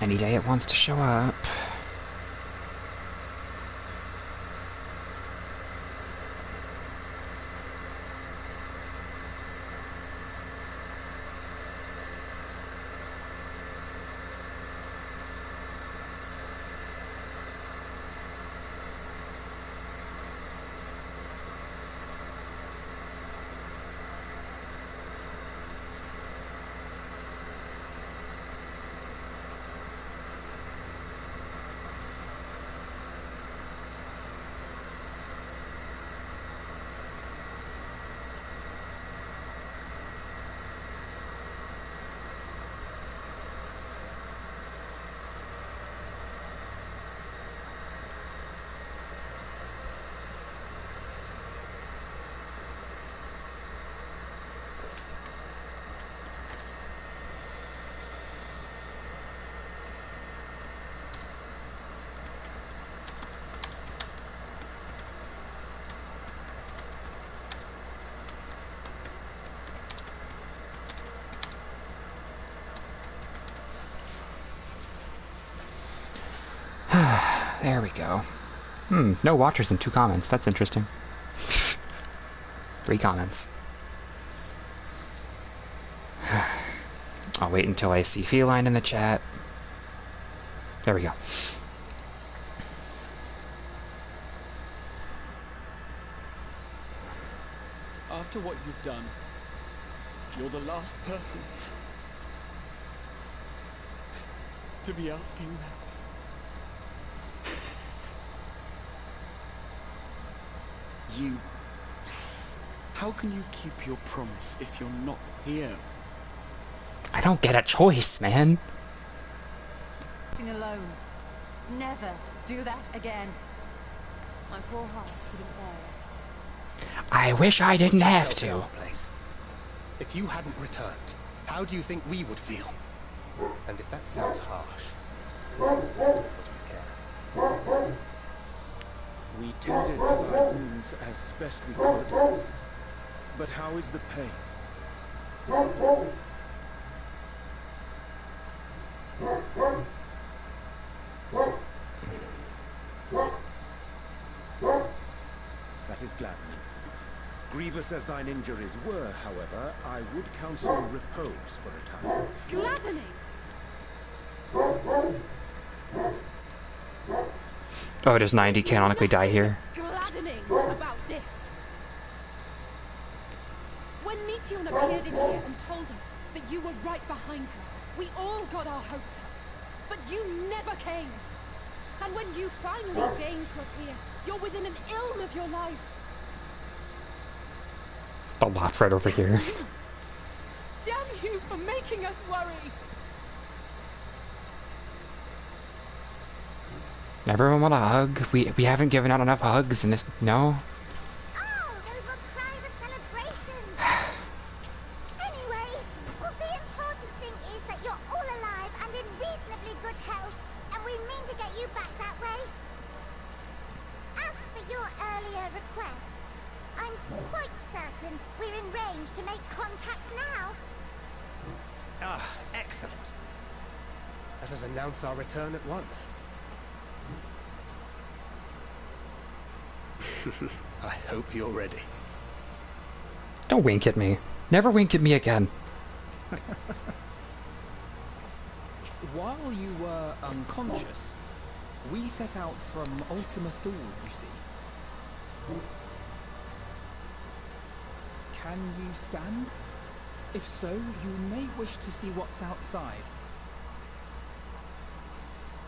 Any day it wants to show up. There we go. No watchers and 2 comments. That's interesting. 3 comments. I'll wait until I see Feline in the chat. There we go. After what you've done, you're the last person to be asking that. How can you keep your promise if you're not here? I don't get a choice, man. Alone. Never do that again. My poor heart couldn't bear it. I wish I didn't have to. If you hadn't returned, how do you think we would feel? And if that sounds harsh, it's because we care. We tended to thy wounds as best we could. But how is the pain? That is gladdening. Grievous as thine injuries were, however, I would counsel repose for a time. Gladdening? Oh, does 90 canonically die here? Gladdening about this. When Meteon appeared in here and told us that you were right behind her, we all got our hopes up. But you never came. And when you finally deigned to appear, you're within an ilm of your life. The lot right over here. Damn you for making us worry. Everyone want a hug? We haven't given out enough hugs in this. No. Oh, those were cries of celebration. Anyway, well, the important thing is that you're all alive and in reasonably good health, and we mean to get you back that way. As for your earlier request, I'm quite certain we're in range to make contact now. Ah, excellent. Let us announce our return at once. I hope you're ready. Don't wink at me. Never wink at me again. While you were unconscious, we set out from Ultima Thule, you see. Can you stand? If so, you may wish to see what's outside.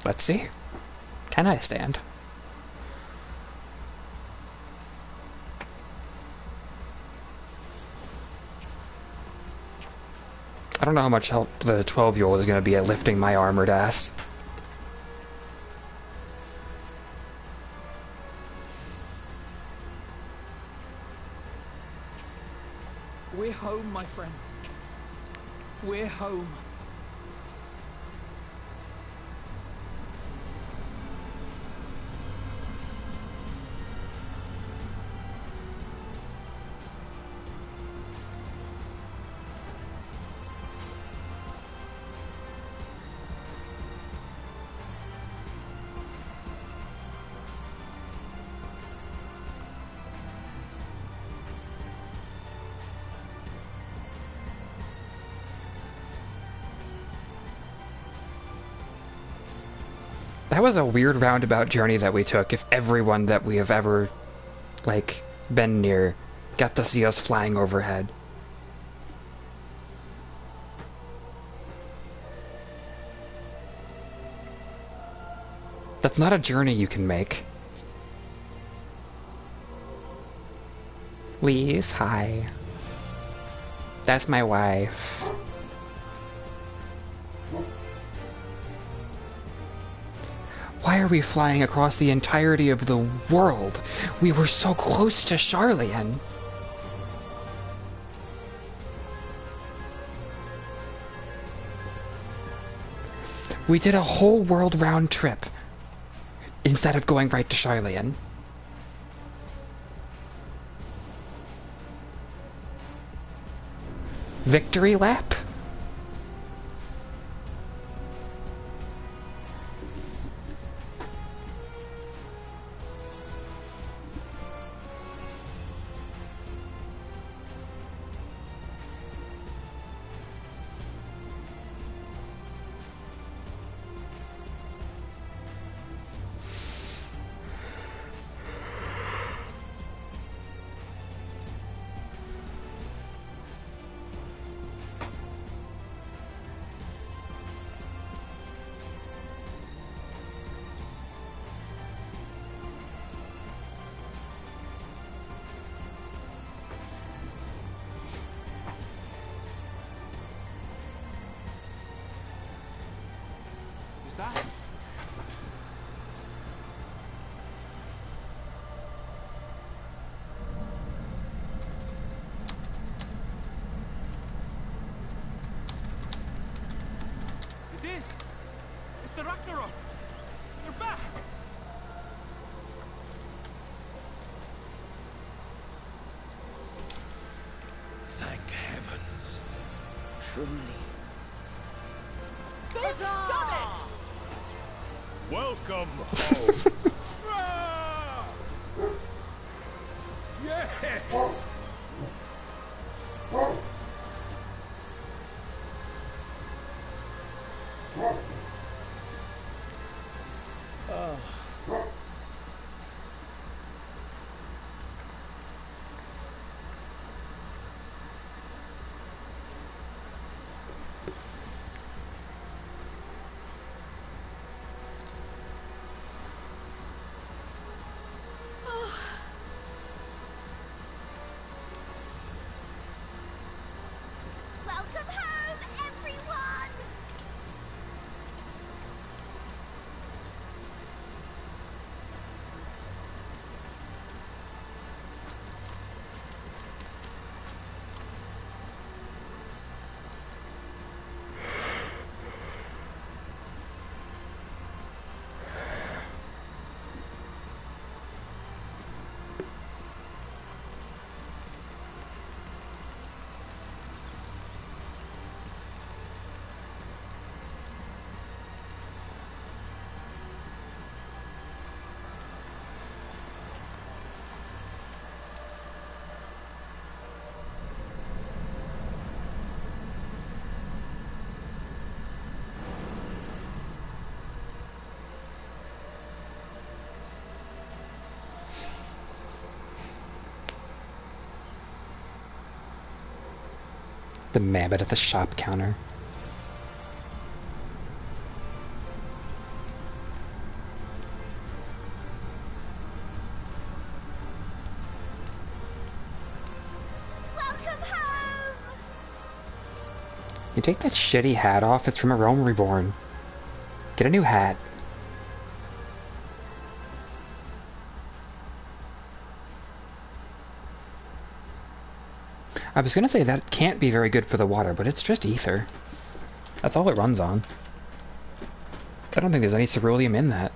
Let's see. Can I stand? I don't know how much help the 12-year-old is going to be at lifting my armored ass. We're home, my friend. We're home. That was a weird roundabout journey that we took, if everyone that we have ever, like, been near got to see us flying overhead. That's not a journey you can make. Lise, hi. That's my wife. Why are we flying across the entirety of the world? We were so close to Charlian. We did a whole world round trip instead of going right to Charlian. Victory lap? Is that? It is! It's the Ragnarok! They're back! Thank heavens. Truly. They've done it! Welcome home. Ah! Yes! Welcome home, everyone! The mammoth at the shop counter. Welcome home! You take that shitty hat off, it's from a Rome Reborn. Get a new hat. I was gonna say that can't be very good for the water, but it's just ether. That's all it runs on. I don't think there's any ceruleum in that.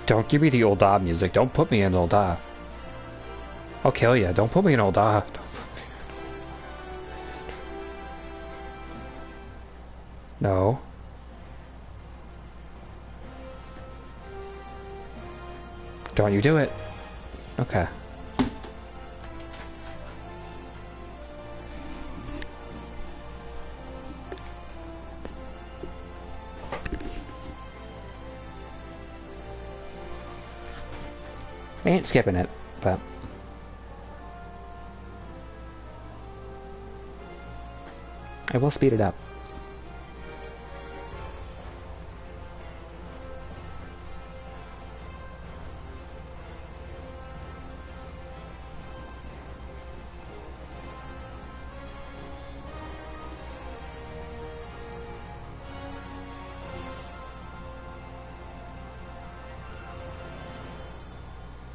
Don't give me the Ul'dah music. Don't put me in Ul'dah. I'll kill you. Don't put me in Ul'dah. No. Don't you do it. Okay. I ain't skipping it, but... I will speed it up.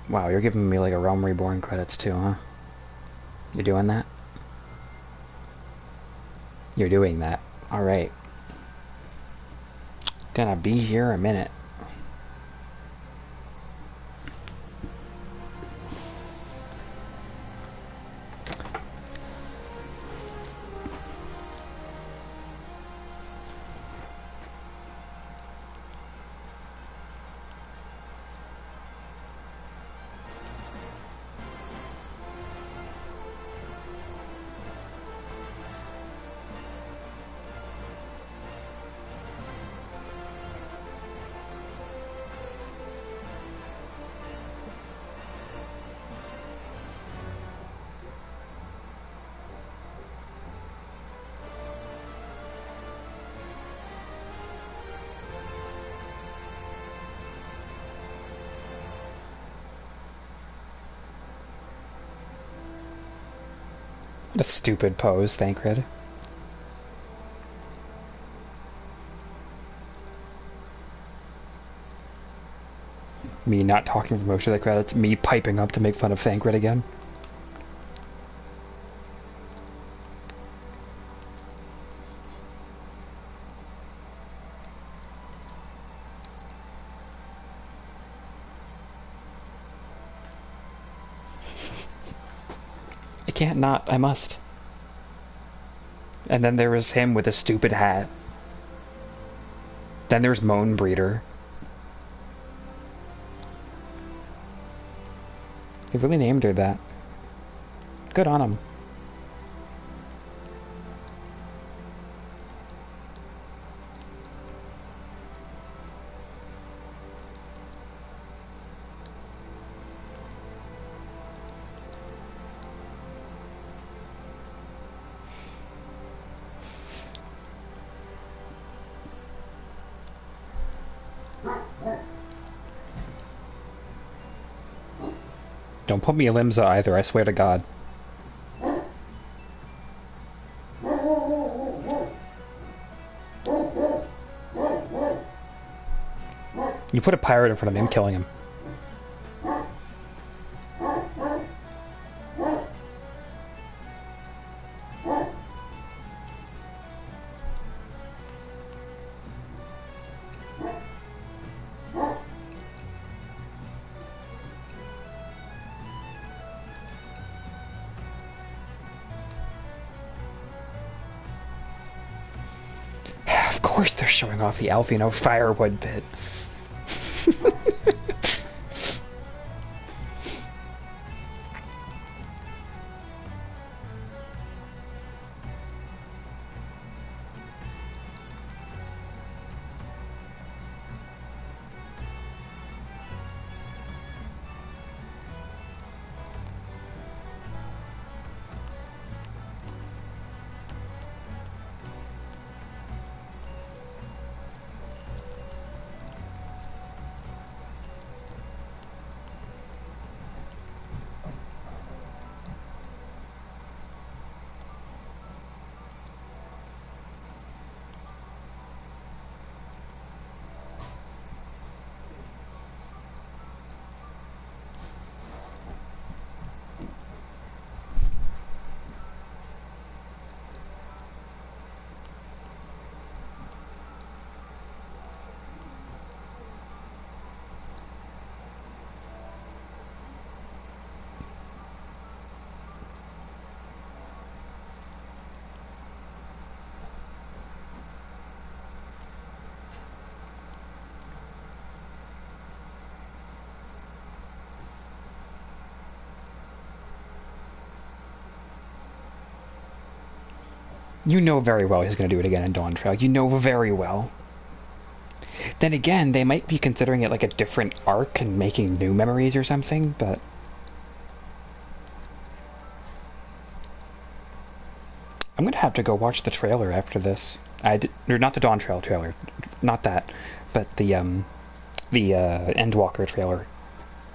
Wow, you're giving me like a Realm Reborn credits too, huh? You're doing that? You're doing that. Alright. Gonna be here a minute. What a stupid pose, Thancred. Me not talking for most of the credits, me piping up to make fun of Thancred again. I can't not, I must. And then there was him with a stupid hat. Then there's Moan Breeder. He really named her that. Good on him. Don't put me a Limsa either, I swear to God. You put a pirate in front of me, I'm killing him. Of course they're showing off the Alfino firewood bit. You know very well he's going to do it again in Dawn Trail. You know very well. Then again, they might be considering it like a different arc and making new memories or something, but... I'm gonna have to go watch the trailer after this. Or not the Dawn Trail trailer, not that, but the Endwalker trailer.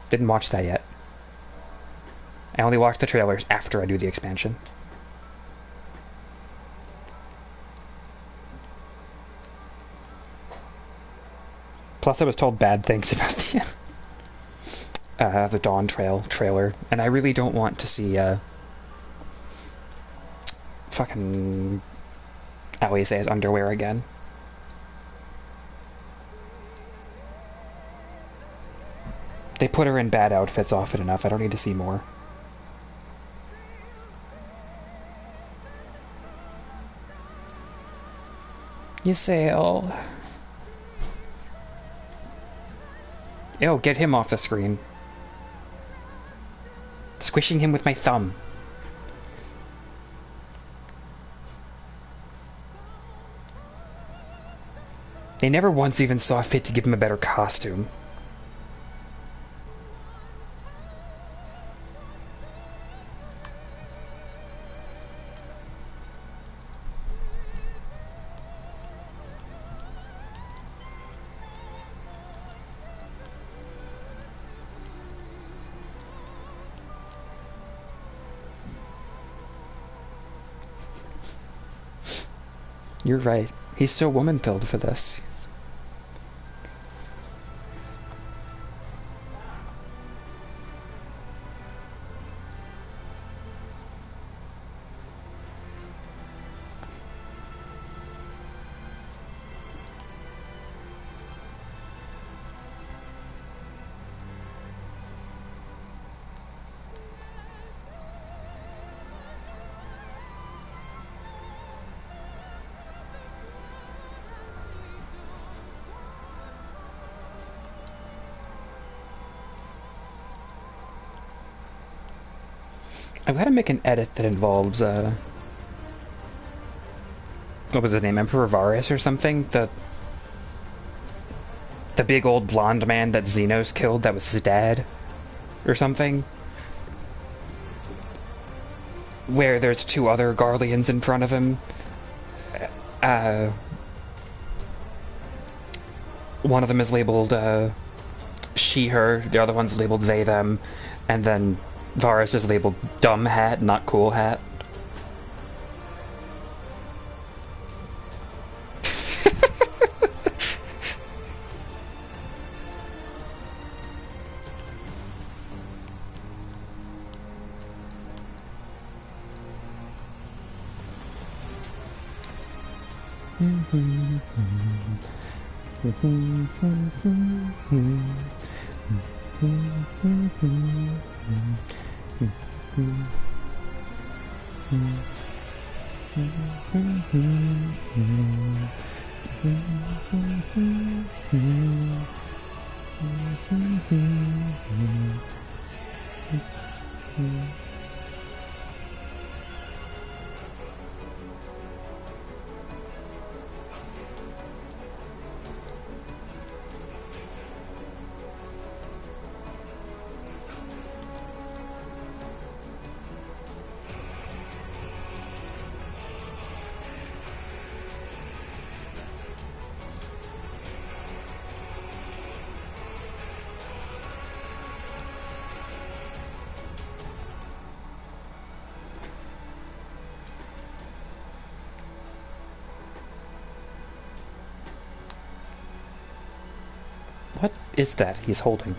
Didn't watch that yet. I only watch the trailers after I do the expansion. Plus, I was told bad things about the Dawn Trail trailer, and I really don't want to see fucking Alisaie's underwear again. They put her in bad outfits often enough. I don't need to see more. Ysayle. Ew, get him off the screen. Squishing him with my thumb. They never once even saw fit to give him a better costume. You're right. He's so woman-filled for this. I've got to make an edit that involves, what was his name, Emperor Varus or something? The big old blonde man that Xenos killed, that was his dad? Or something? Where there's two other Garleans in front of him. One of them is labeled, she, her, the other one's labeled they, them, and then Varus is labeled dumb hat, not cool hat. What is that he's holding?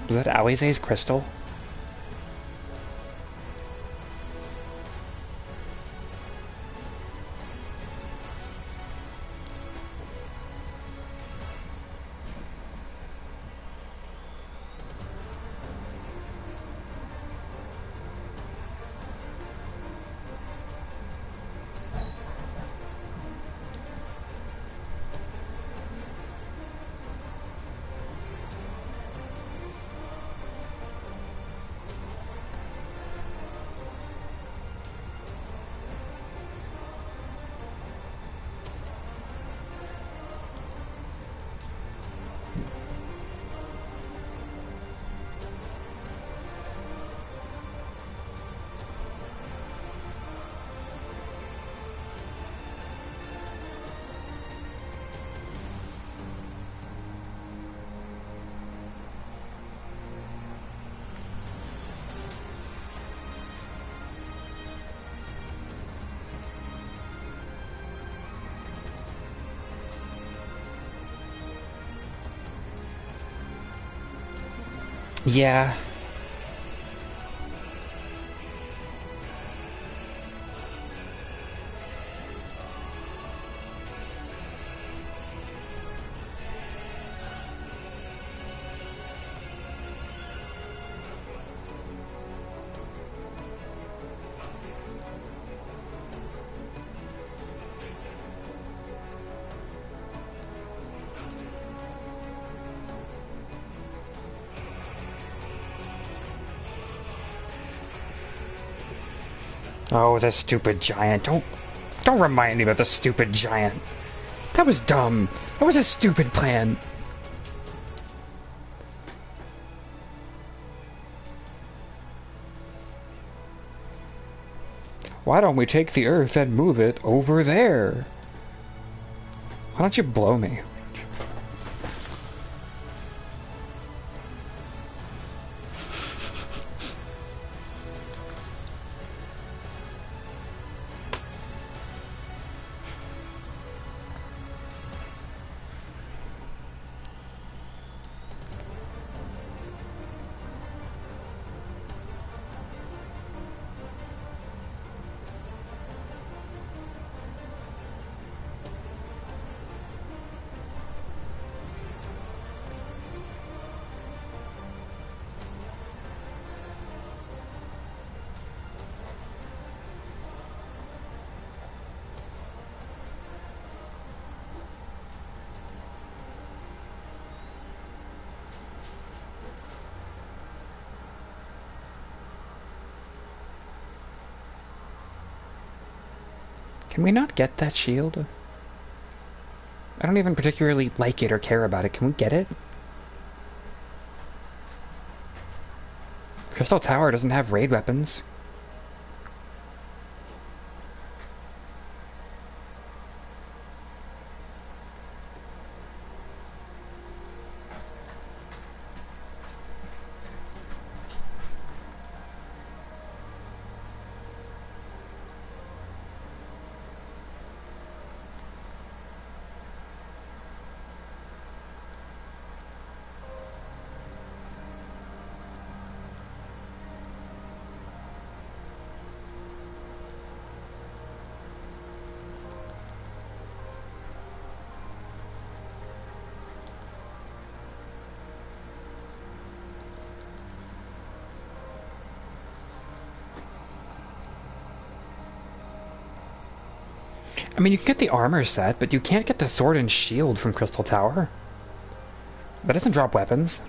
Was that Alisaie's crystal? Yeah. Oh, the stupid giant. Don't remind me about the stupid giant. That was dumb. That was a stupid plan. Why don't we take the Earth and move it over there? Why don't you blow me? Can we not get that shield? I don't even particularly like it or care about it. Can we get it? Crystal Tower doesn't have raid weapons. I mean, you can get the armor set, but you can't get the sword and shield from Crystal Tower. That doesn't drop weapons.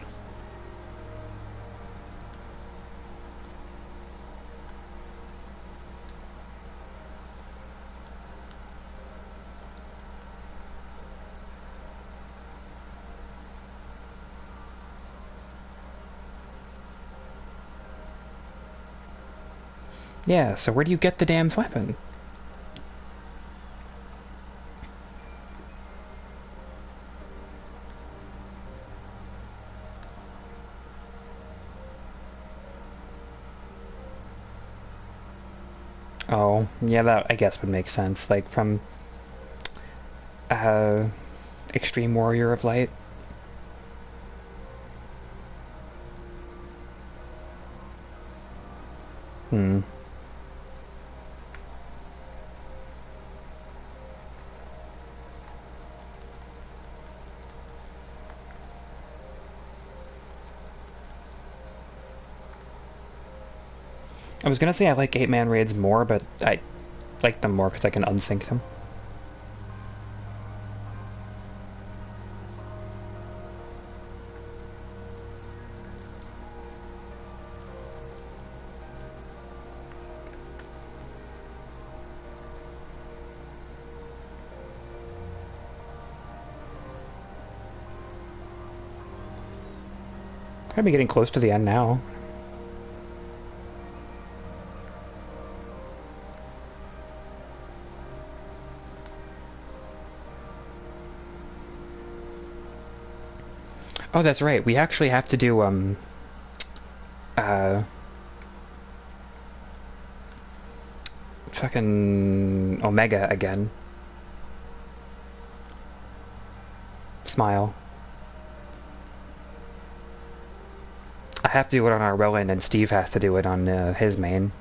Yeah, so where do you get the damn weapon? Oh, yeah, that I guess would make sense. Like from Extreme Warrior of Light. Hmm. I was gonna say I like 8-man raids more, but I like them more because I can unsync them. Gotta be getting close to the end now. Oh, that's right. We actually have to do, fucking Omega again. Smile. I have to do it on our Welland, and Steve has to do it on his main.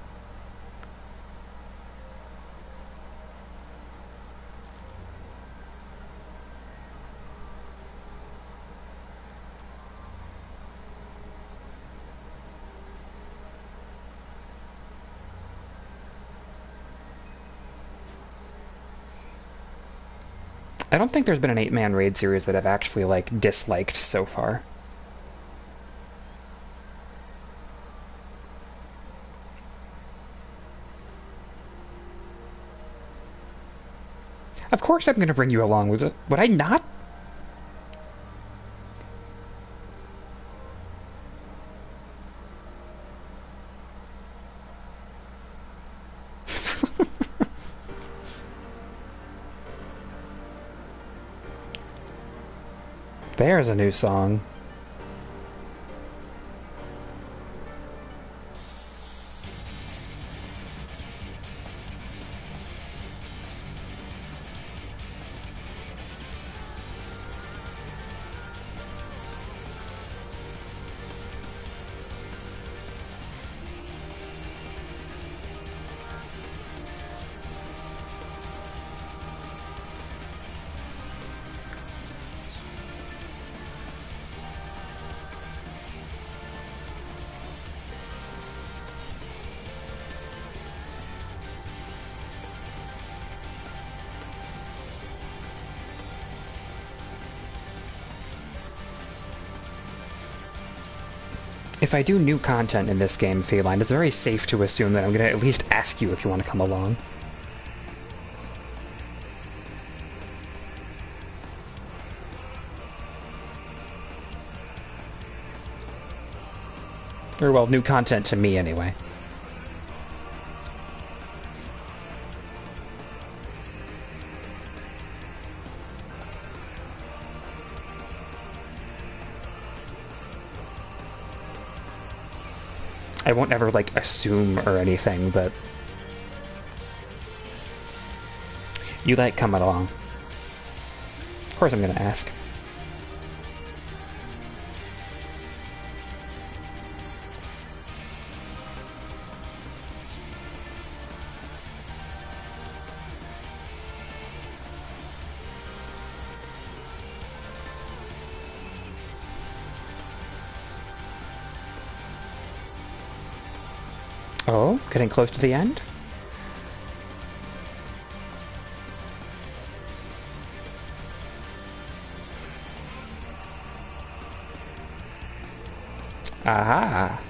I don't think there's been an 8-man raid series that I've actually, like, disliked so far. Of course I'm going to bring you along with it. Would I not? There's a new song. If I do new content in this game, Feline, it's very safe to assume that I'm going to at least ask you if you want to come along. Or, well, new content to me, anyway. I won't ever, like, assume or anything, but... you like coming along. Of course I'm gonna ask. Oh, getting close to the end? Aha!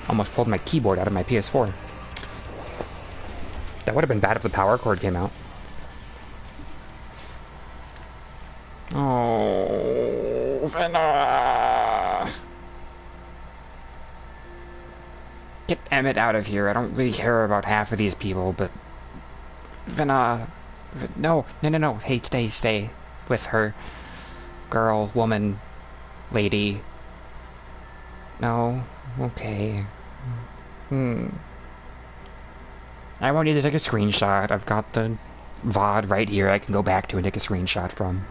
Almost pulled my keyboard out of my PS4. That would have been bad if the power cord came out. Oh, Venna! Get Emmett out of here. I don't really care about half of these people, but... Venna... No, no, no, no. Hey, stay with her. Girl, woman, lady. No, okay. I want you to take a screenshot. I've got the VOD right here I can go back to and take a screenshot from.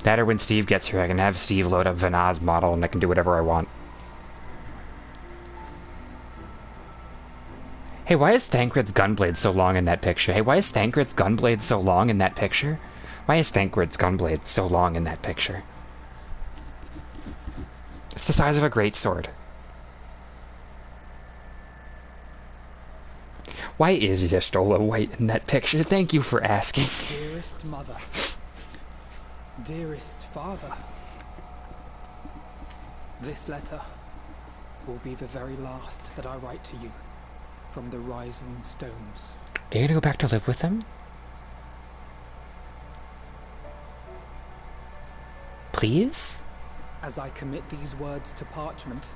That or when Steve gets here, I can have Steve load up Vanna's model and I can do whatever I want. Hey, why is Thancred's gunblade so long in that picture? Hey, why is Thancred's gunblade so long in that picture? Why is Thancred's gunblade so long in that picture? It's the size of a greatsword. Why is Yestola white in that picture? Thank you for asking. Dearest mother. Dearest father. This letter will be the very last that I write to you from the rising stones. Are you gonna go back to live with them? Please? As I commit these words to parchment,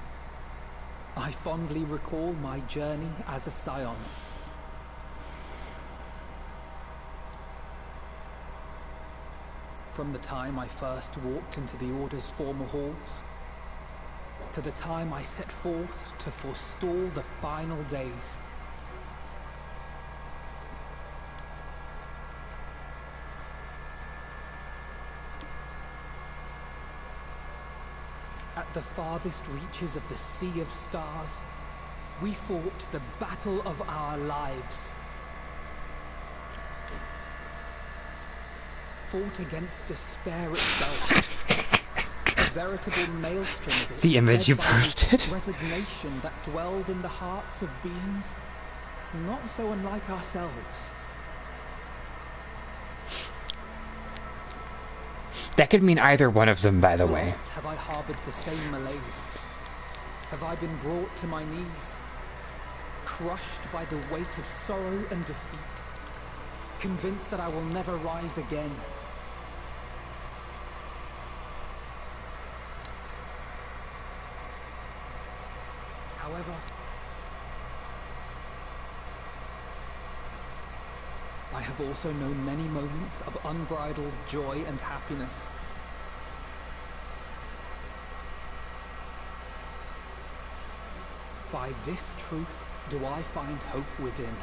I fondly recall my journey as a scion. From the time I first walked into the Order's former halls, to the time I set forth to forestall the final days. At the farthest reaches of the Sea of Stars, we fought the battle of our lives. Fought against despair itself. A veritable maelstrom of it. The image you led by the posted. resignation that dwelled in the hearts of beings not so unlike ourselves. That could mean either one of them, by the way. Oft have I harbored the same malaise. Have I been brought to my knees, crushed by the weight of sorrow and defeat, convinced that I will never rise again. However, I have also known many moments of unbridled joy and happiness. By this truth do I find hope within.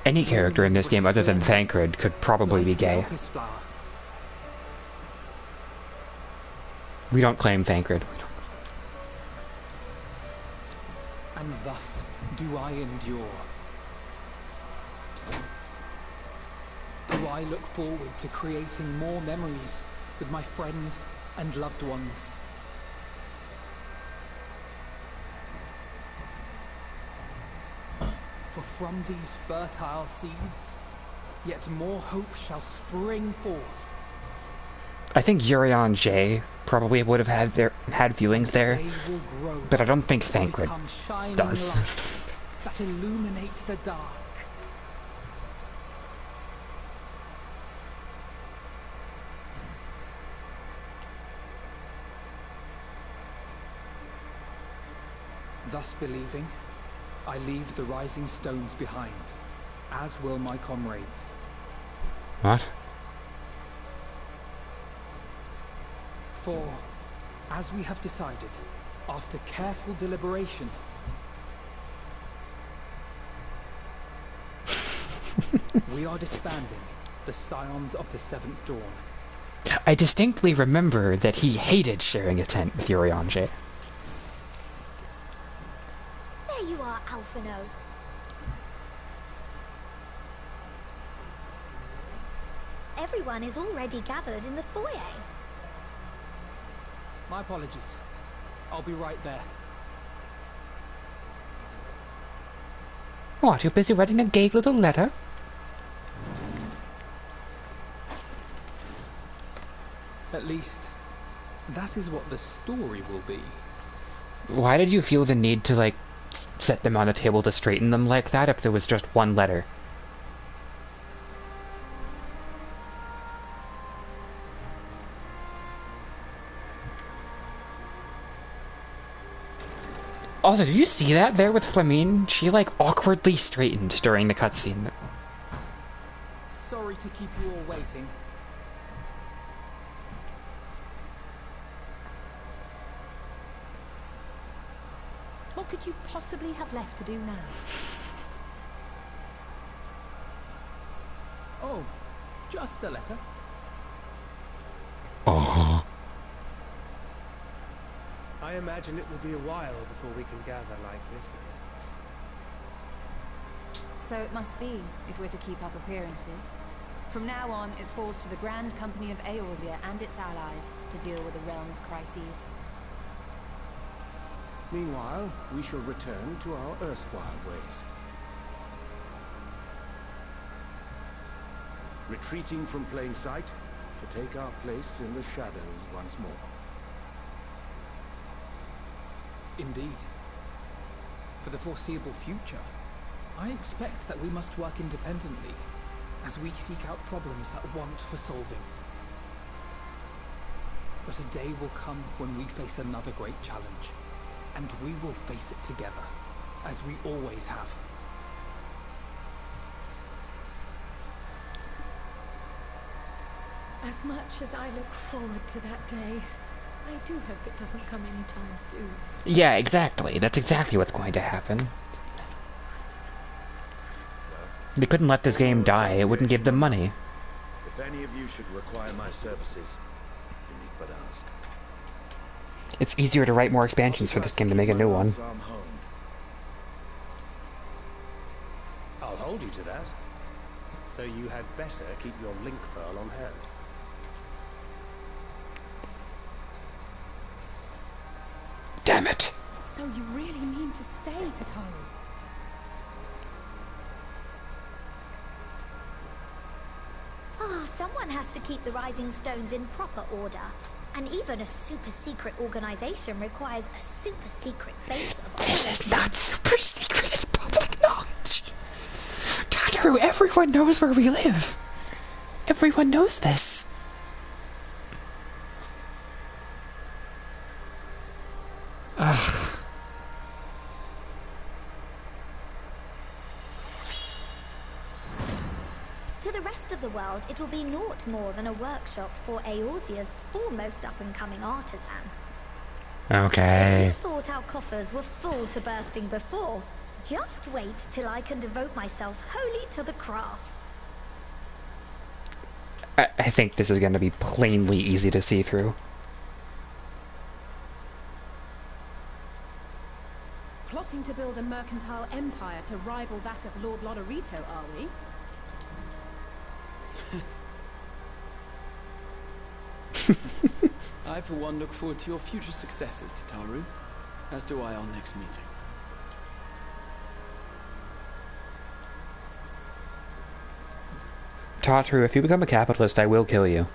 Any character in this game other than Thancred could probably be gay. We don't claim Thancred. And thus do I endure. Do I look forward to creating more memories with my friends and loved ones. For from these fertile seeds, yet more hope shall spring forth. I think Urion J probably would have had feelings there, They will grow but I don't think to Thancred become shining does. lights that illuminate the dark. Thus believing, I leave the rising stones behind, as will my comrades. What? For, as we have decided, after careful deliberation, we are disbanding the Scions of the Seventh Dawn. I distinctly remember that he hated sharing a tent with Urion J. There you are, Alphino. Everyone is already gathered in the foyer. My apologies. I'll be right there. What, you're busy writing a gay little letter? At least, that is what the story will be. Why did you feel the need to, like, set them on a table to straighten them like that if there was just one letter? Also, did you see that there with Flamine? She, like, awkwardly straightened during the cutscene. Sorry to keep you all waiting. What could you possibly have left to do now? Oh, just a letter. Uh-huh. I imagine it will be a while before we can gather like this. So it must be, if we're to keep up appearances. From now on, it falls to the Grand Company of Eorzea and its allies to deal with the realm's crises. Meanwhile, we shall return to our erstwhile ways. Retreating from plain sight to take our place in the shadows once more. Indeed. For the foreseeable future, I expect that we must work independently as we seek out problems that want for solving. But a day will come when we face another great challenge, and we will face it together, as we always have. As much as I look forward to that day, I do hope it doesn't come anytime soon. Yeah, exactly. That's exactly what's going to happen. They couldn't let this game die. It wouldn't give them money. If any of you should require my services, you need but ask. It's easier to write more expansions for this game to make a new one. I'll hold you to that. So you had better keep your link pearl on hand. Damn it. So you really mean to stay, Tataru? Oh, someone has to keep the Rising Stones in proper order. And even a super-secret organization requires a super-secret base of operations. It's not super secret, it's public knowledge. Tataru, everyone knows where we live. Everyone knows this. Ugh. To the rest of the world, it will be naught more than a workshop for Eorzea's foremost up-and-coming artisan. Okay. If you thought our coffers were full to bursting before, just wait till I can devote myself wholly to the crafts. I think this is going to be plainly easy to see through. Plotting to build a mercantile empire to rival that of Lord Lodorito, are we? I, for one, look forward to your future successes, Tataru. As do I our next meeting. Tataru, if you become a capitalist, I will kill you.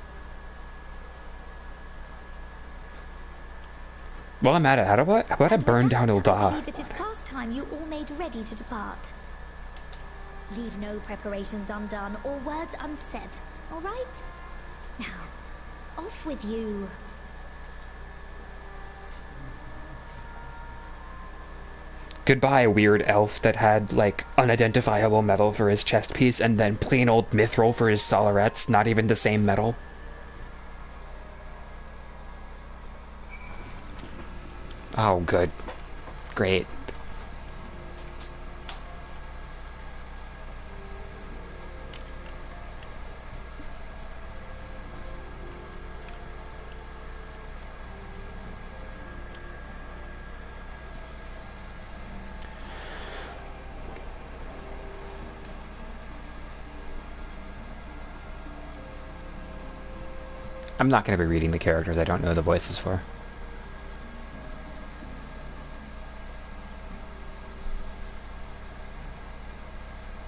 Well, I'm at it. How about I burn down I Ul'dah? believe it is past time you all made ready to depart. Leave no preparations undone or words unsaid, all right? Now, off with you. Goodbye, weird elf that had, like, unidentifiable metal for his chest piece and then plain old mithril for his sollerets, not even the same metal. Oh, good. Great. I'm not going to be reading the characters I don't know the voices for.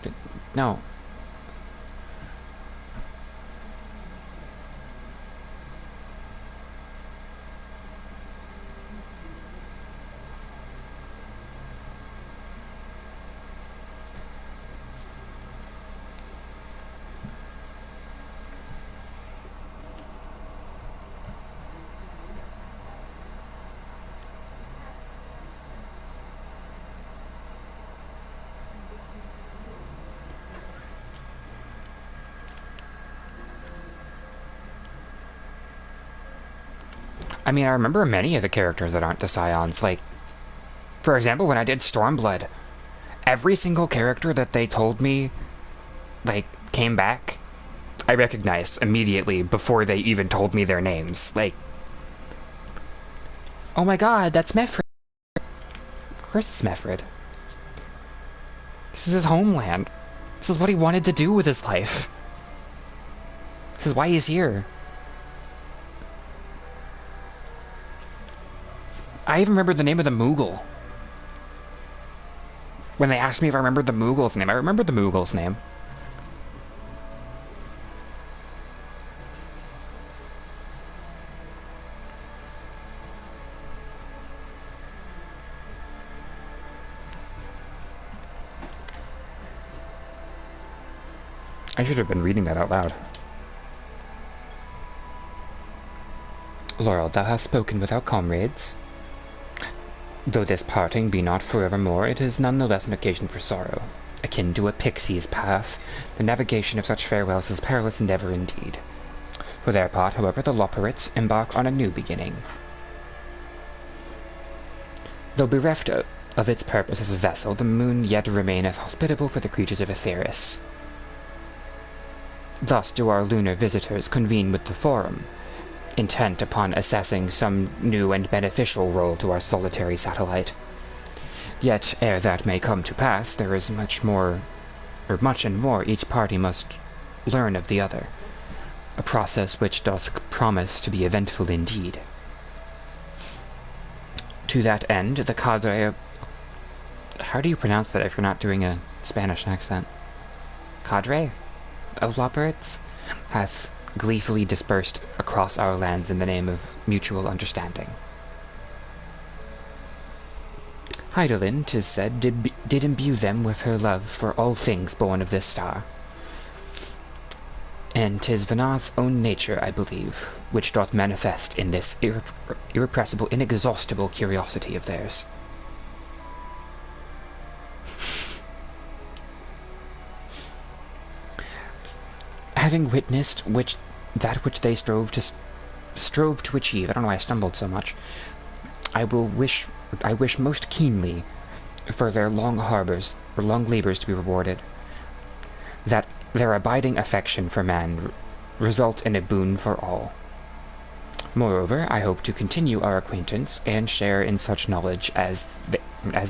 But, no. I mean, I remember many of the characters that aren't the Scions. Like, for example, when I did Stormblood, every single character that they told me, like, came back, I recognized immediately before they even told me their names. Like, oh my god, that's Mefred. Of course it's Mefred. This is his homeland. This is what he wanted to do with his life. This is why he's here. I even remembered the name of the Moogle. When they asked me if I remembered the Moogle's name, I remembered the Moogle's name. I should have been reading that out loud. Laurel, thou hast spoken without comrades. Though this parting be not forevermore, it is none the less an occasion for sorrow. Akin to a pixie's path, the navigation of such farewells is perilous endeavour indeed. For their part, however, the Loporrits embark on a new beginning. Though bereft of its purpose as a vessel, the moon yet remaineth hospitable for the creatures of Aetheris. Thus do our lunar visitors convene with the Forum, intent upon assessing some new and beneficial role to our solitary satellite. Yet, ere that may come to pass, there is much and more each party must learn of the other, a process which doth promise to be eventful indeed. To that end, the cadre... How do you pronounce that if you're not doing a Spanish accent? Cadre of Loporrits hath gleefully dispersed across our lands in the name of mutual understanding. Heidelin, 'tis said, did imbue them with her love for all things born of this star. And 'tis Venat's own nature, I believe, which doth manifest in this irrepressible, inexhaustible curiosity of theirs. Having witnessed that which they strove to achieve, I don't know why I stumbled so much, I wish most keenly for their long labors to be rewarded, that their abiding affection for man result in a boon for all. Moreover, I hope to continue our acquaintance and share in such knowledge as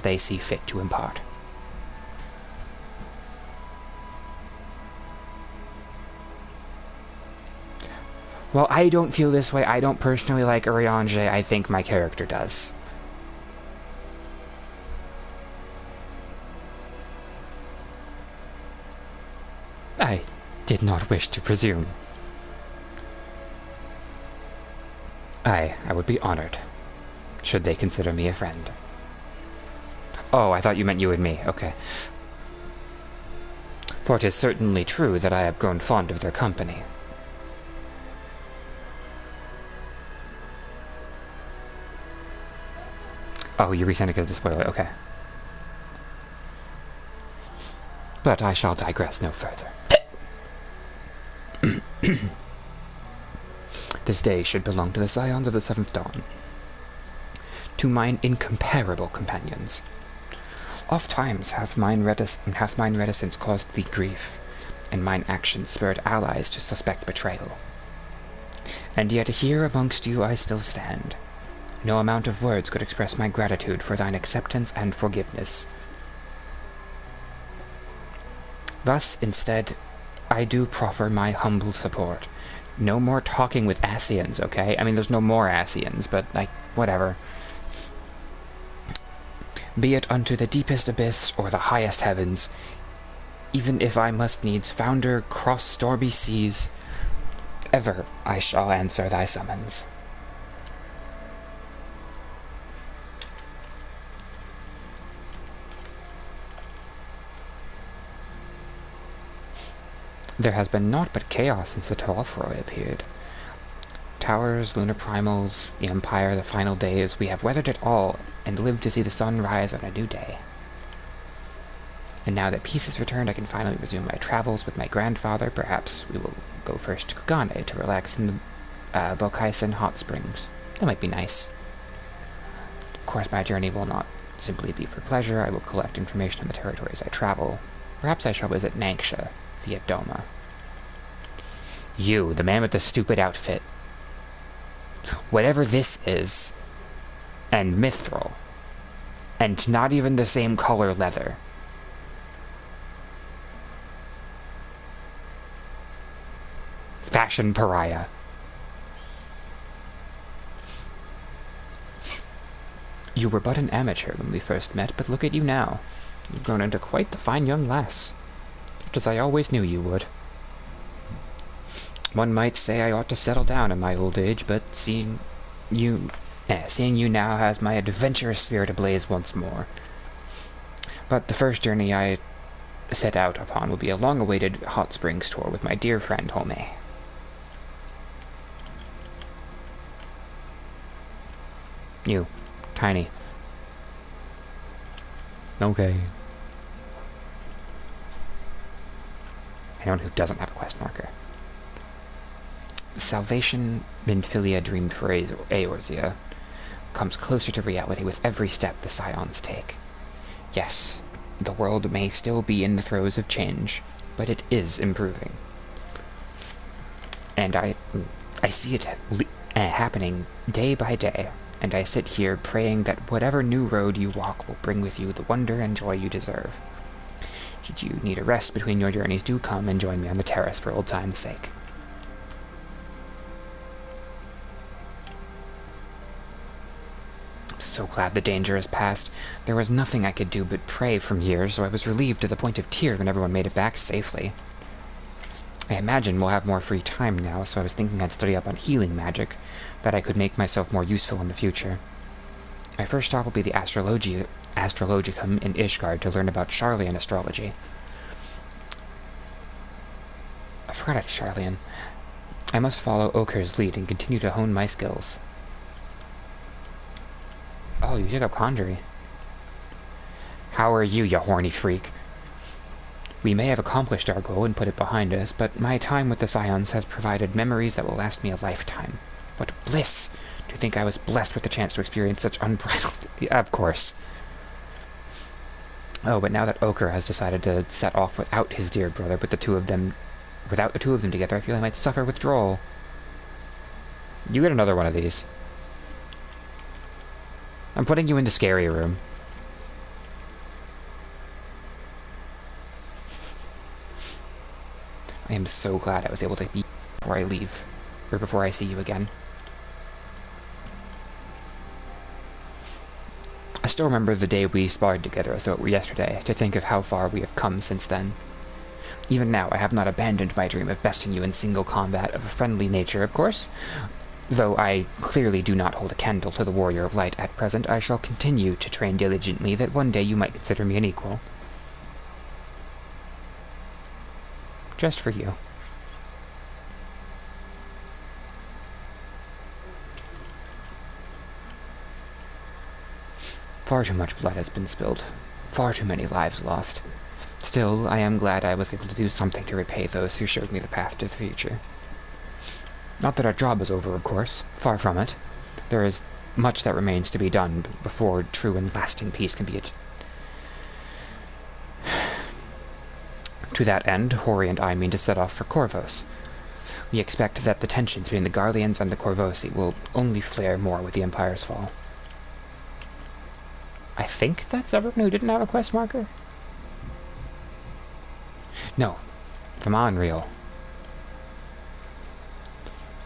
they see fit to impart. Well, I don't feel this way. I don't personally like Urianger. I think my character does. I did not wish to presume. I would be honored, should they consider me a friend. Oh, I thought you meant you and me. Okay. For it is certainly true that I have grown fond of their company. Oh, you resent it because of the spoiler. Okay. But I shall digress no further. This day should belong to the scions of the seventh dawn, to mine incomparable companions. Oft times hath mine reticence caused thee grief, and mine actions spurred allies to suspect betrayal. And yet here amongst you I still stand. No amount of words could express my gratitude for thine acceptance and forgiveness. Thus, instead, I do proffer my humble support. No more talking with Ascians, okay? I mean, there's no more Ascians, but, like, whatever. Be it unto the deepest abyss or the highest heavens, even if I must needs founder cross stormy seas, ever I shall answer thy summons. There has been naught but chaos since the Telfroi appeared. Towers, lunar primals, the Empire, the final days, we have weathered it all, and lived to see the sun rise on a new day. And now that peace has returned, I can finally resume my travels with my grandfather. Perhaps we will go first to Kugane to relax in the Bokaisen hot springs. That might be nice. Of course, my journey will not simply be for pleasure. I will collect information on the territories I travel. Perhaps I shall visit Nanksha via Doma. You, the man with the stupid outfit. Whatever this is, and mithril, and not even the same color leather. Fashion pariah. You were but an amateur when we first met, but look at you now. You've grown into quite the fine young lass. Just as I always knew you would. One might say I ought to settle down in my old age, but seeing you now has my adventurous spirit ablaze once more. But the first journey I set out upon will be a long-awaited hot springs tour with my dear friend Home. You, tiny. Okay. Anyone who doesn't have a quest marker. salvation Minfilia dreamed for Eorzea comes closer to reality with every step the Scions take. Yes, the world may still be in the throes of change, but it is improving. And I see it happening day by day, and I sit here praying that whatever new road you walk will bring with you the wonder and joy you deserve. Should you need a rest between your journeys, do come and join me on the terrace for old time's sake. I'm so glad the danger has passed. There was nothing I could do but pray from here, so I was relieved to the point of tears when everyone made it back safely. I imagine we'll have more free time now, so I was thinking I'd study up on healing magic, that I could make myself more useful in the future. My first stop will be the Astrologicum in Ishgard to learn about Charlian astrology. I forgot it's Charlian. I must follow Oker's lead and continue to hone my skills. Oh, you took up Conjury. How are you, you horny freak? We may have accomplished our goal and put it behind us, but my time with the Scions has provided memories that will last me a lifetime. What bliss! To think I was blessed with the chance to experience such unbridled... Of course. Oh, but now that Oker has decided to set off without his dear brother, without the two of them together, I feel I might suffer withdrawal. You get another one of these. I'm putting you in the scary room. I am so glad I was able to be before I leave, or before I see you again. I still remember the day we sparred together as though it were yesterday, to think of how far we have come since then. Even now, I have not abandoned my dream of besting you in single combat of a friendly nature, of course. Though I clearly do not hold a candle to the Warrior of Light at present, I shall continue to train diligently that one day you might consider me an equal. Just for you. Far too much blood has been spilled. Far too many lives lost. Still, I am glad I was able to do something to repay those who showed me the path to the future. Not that our job is over, of course. Far from it. There is much that remains to be done before true and lasting peace can be achieved. To that end, Hori and I mean to set off for Corvos. We expect that the tensions between the Garleans and the Corvosi will only flare more with the Empire's fall. I think that's everyone who didn't have a quest marker? No, from Unreal.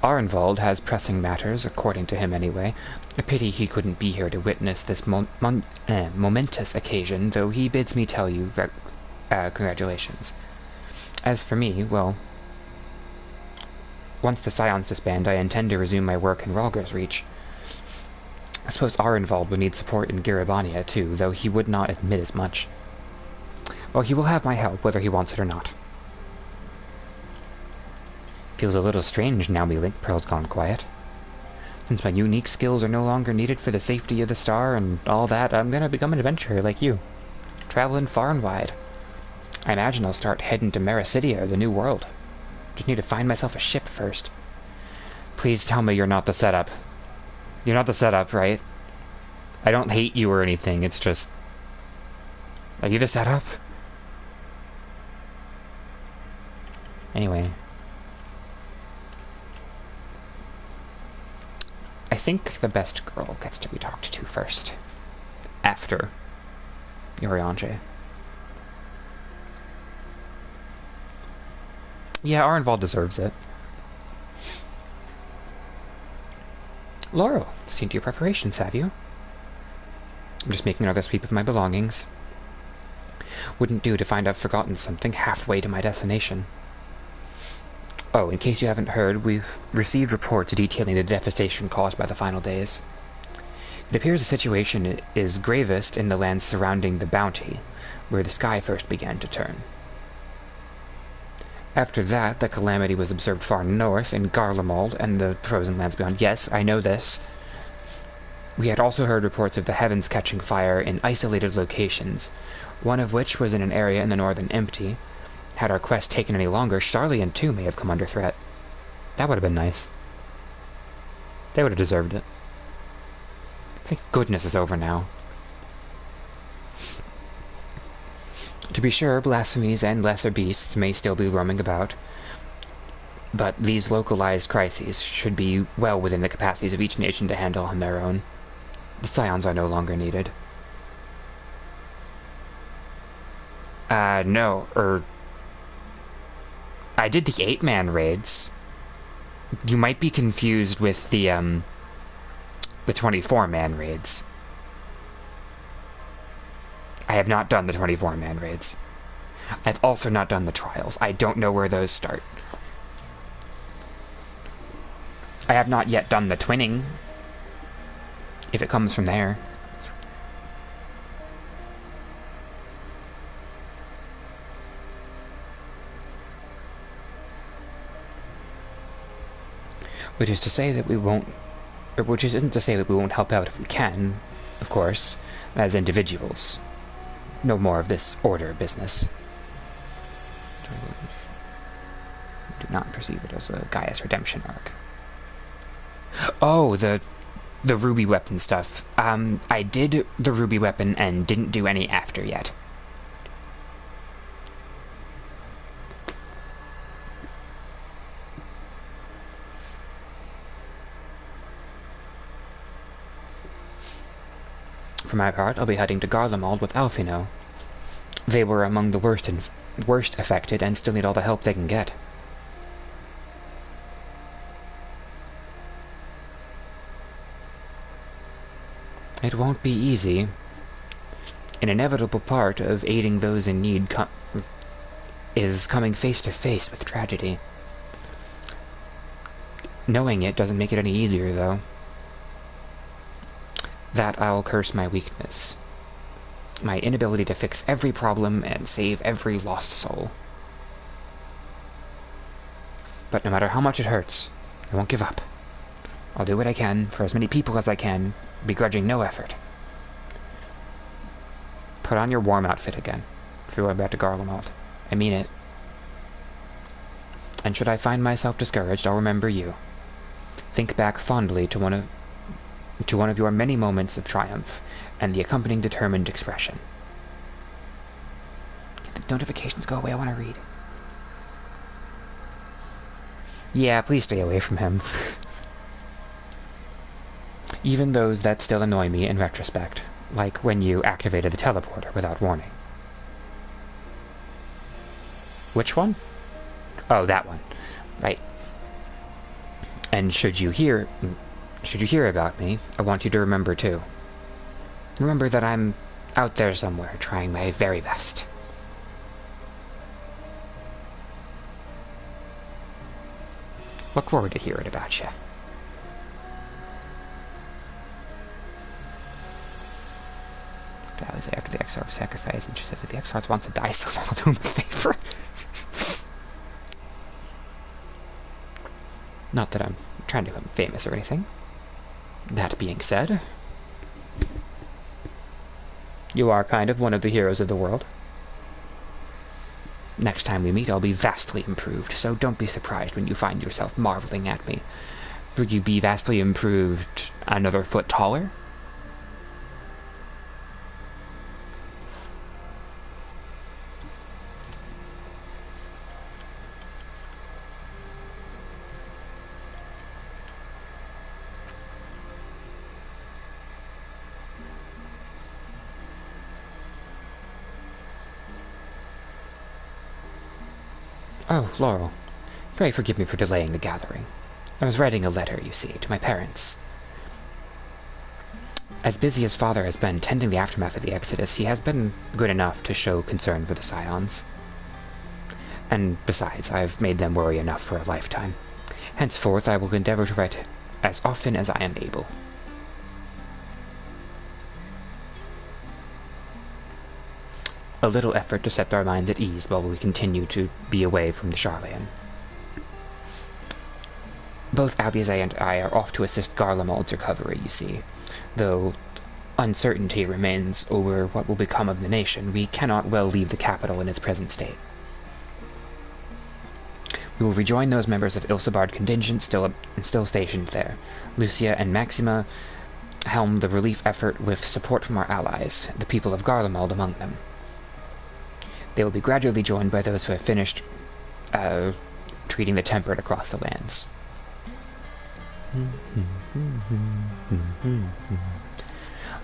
Arenvald has pressing matters, according to him anyway. A pity he couldn't be here to witness this momentous occasion, though he bids me tell you congratulations. As for me, well, once the Scions disband, I intend to resume my work in Rhalgr's Reach. I suppose Arenvald would need support in Garabania too, though he would not admit as much. Well, he will have my help, whether he wants it or not. Feels a little strange now my link pearl's gone quiet. Since my unique skills are no longer needed for the safety of the star and all that, I'm gonna become an adventurer like you. Traveling far and wide. I imagine I'll start heading to Mericidia, the New World. Just need to find myself a ship first. Please tell me you're not the setup. You're not the setup, right? I don't hate you or anything, it's just... Are you the setup? Anyway. I think the best girl gets to be talked to first. After Yorianche. Yeah, Arenvald deserves it. Laurel, seen to your preparations, have you? I'm just making another sweep of my belongings. Wouldn't do to find I've forgotten something halfway to my destination. Oh, in case you haven't heard, we've received reports detailing the devastation caused by the final days. It appears the situation is gravest in the lands surrounding the Bounty, where the sky first began to turn. After that, the calamity was observed far north in Garlemald and the frozen lands beyond. Yes, I know this. We had also heard reports of the heavens catching fire in isolated locations, one of which was in an area in the northern Empty. Had our quest taken any longer, Charlian too may have come under threat. That would have been nice. They would have deserved it. Thank goodness it's over now. To be sure, blasphemies and lesser beasts may still be roaming about, but these localized crises should be well within the capacities of each nation to handle on their own. The scions are no longer needed. No, I did the 8-man raids. You might be confused with the 24-man raids. I have not done the 24-man raids. I've also not done the trials. I don't know where those start. I have not yet done the twinning, if it comes from there. Which is to say that we won't, or which isn't to say that we won't help out if we can, of course, as individuals. No more of this order business. Do not perceive it as a Gaius redemption arc. Oh, the ruby weapon stuff. I did the ruby weapon and didn't do any after yet. For my part, I'll be heading to Garlemald with Alfino. They were among the worst affected and still need all the help they can get. It won't be easy. An inevitable part of aiding those in need is coming face to face with tragedy. Knowing it doesn't make it any easier, though. That I'll curse my weakness. My inability to fix every problem and save every lost soul. But no matter how much it hurts, I won't give up. I'll do what I can for as many people as I can, begrudging no effort. Put on your warm outfit again, if you're going back to Garlemald. I mean it. And should I find myself discouraged, I'll remember you. Think back fondly to one of your many moments of triumph, and the accompanying determined expression. Get the notifications go away, I want to read. Yeah, please stay away from him. Even those that still annoy me in retrospect, like when you activated the teleporter without warning. Which one? Oh, that one. Right. And should you hear about me, I want you to remember too. Remember that I'm out there somewhere trying my very best. Look forward to hearing about you. That was after the Exarch sacrifice, and she says that the Exarch wants to die, so I'll do him a favor. Not that I'm trying to become famous or anything. That being said, you are kind of one of the heroes of the world. Next time we meet, I'll be vastly improved, so don't be surprised when you find yourself marveling at me. Will you be vastly improved another foot taller? Oh, Laurel. Pray forgive me for delaying the gathering. I was writing a letter, you see, to my parents. As busy as Father has been tending the aftermath of the Exodus, he has been good enough to show concern for the Scions. And besides, I've made them worry enough for a lifetime. Henceforth, I will endeavor to write as often as I am able. A little effort to set our minds at ease while we continue to be away from the Charlayan. Both Alize and I are off to assist Garlemald's recovery, you see. Though uncertainty remains over what will become of the nation, we cannot well leave the capital in its present state. We will rejoin those members of Ilsabard contingent still stationed there. Lucia and Maxima helm the relief effort with support from our allies, the people of Garlemald among them. They will be gradually joined by those who have finished treating the temperate across the lands.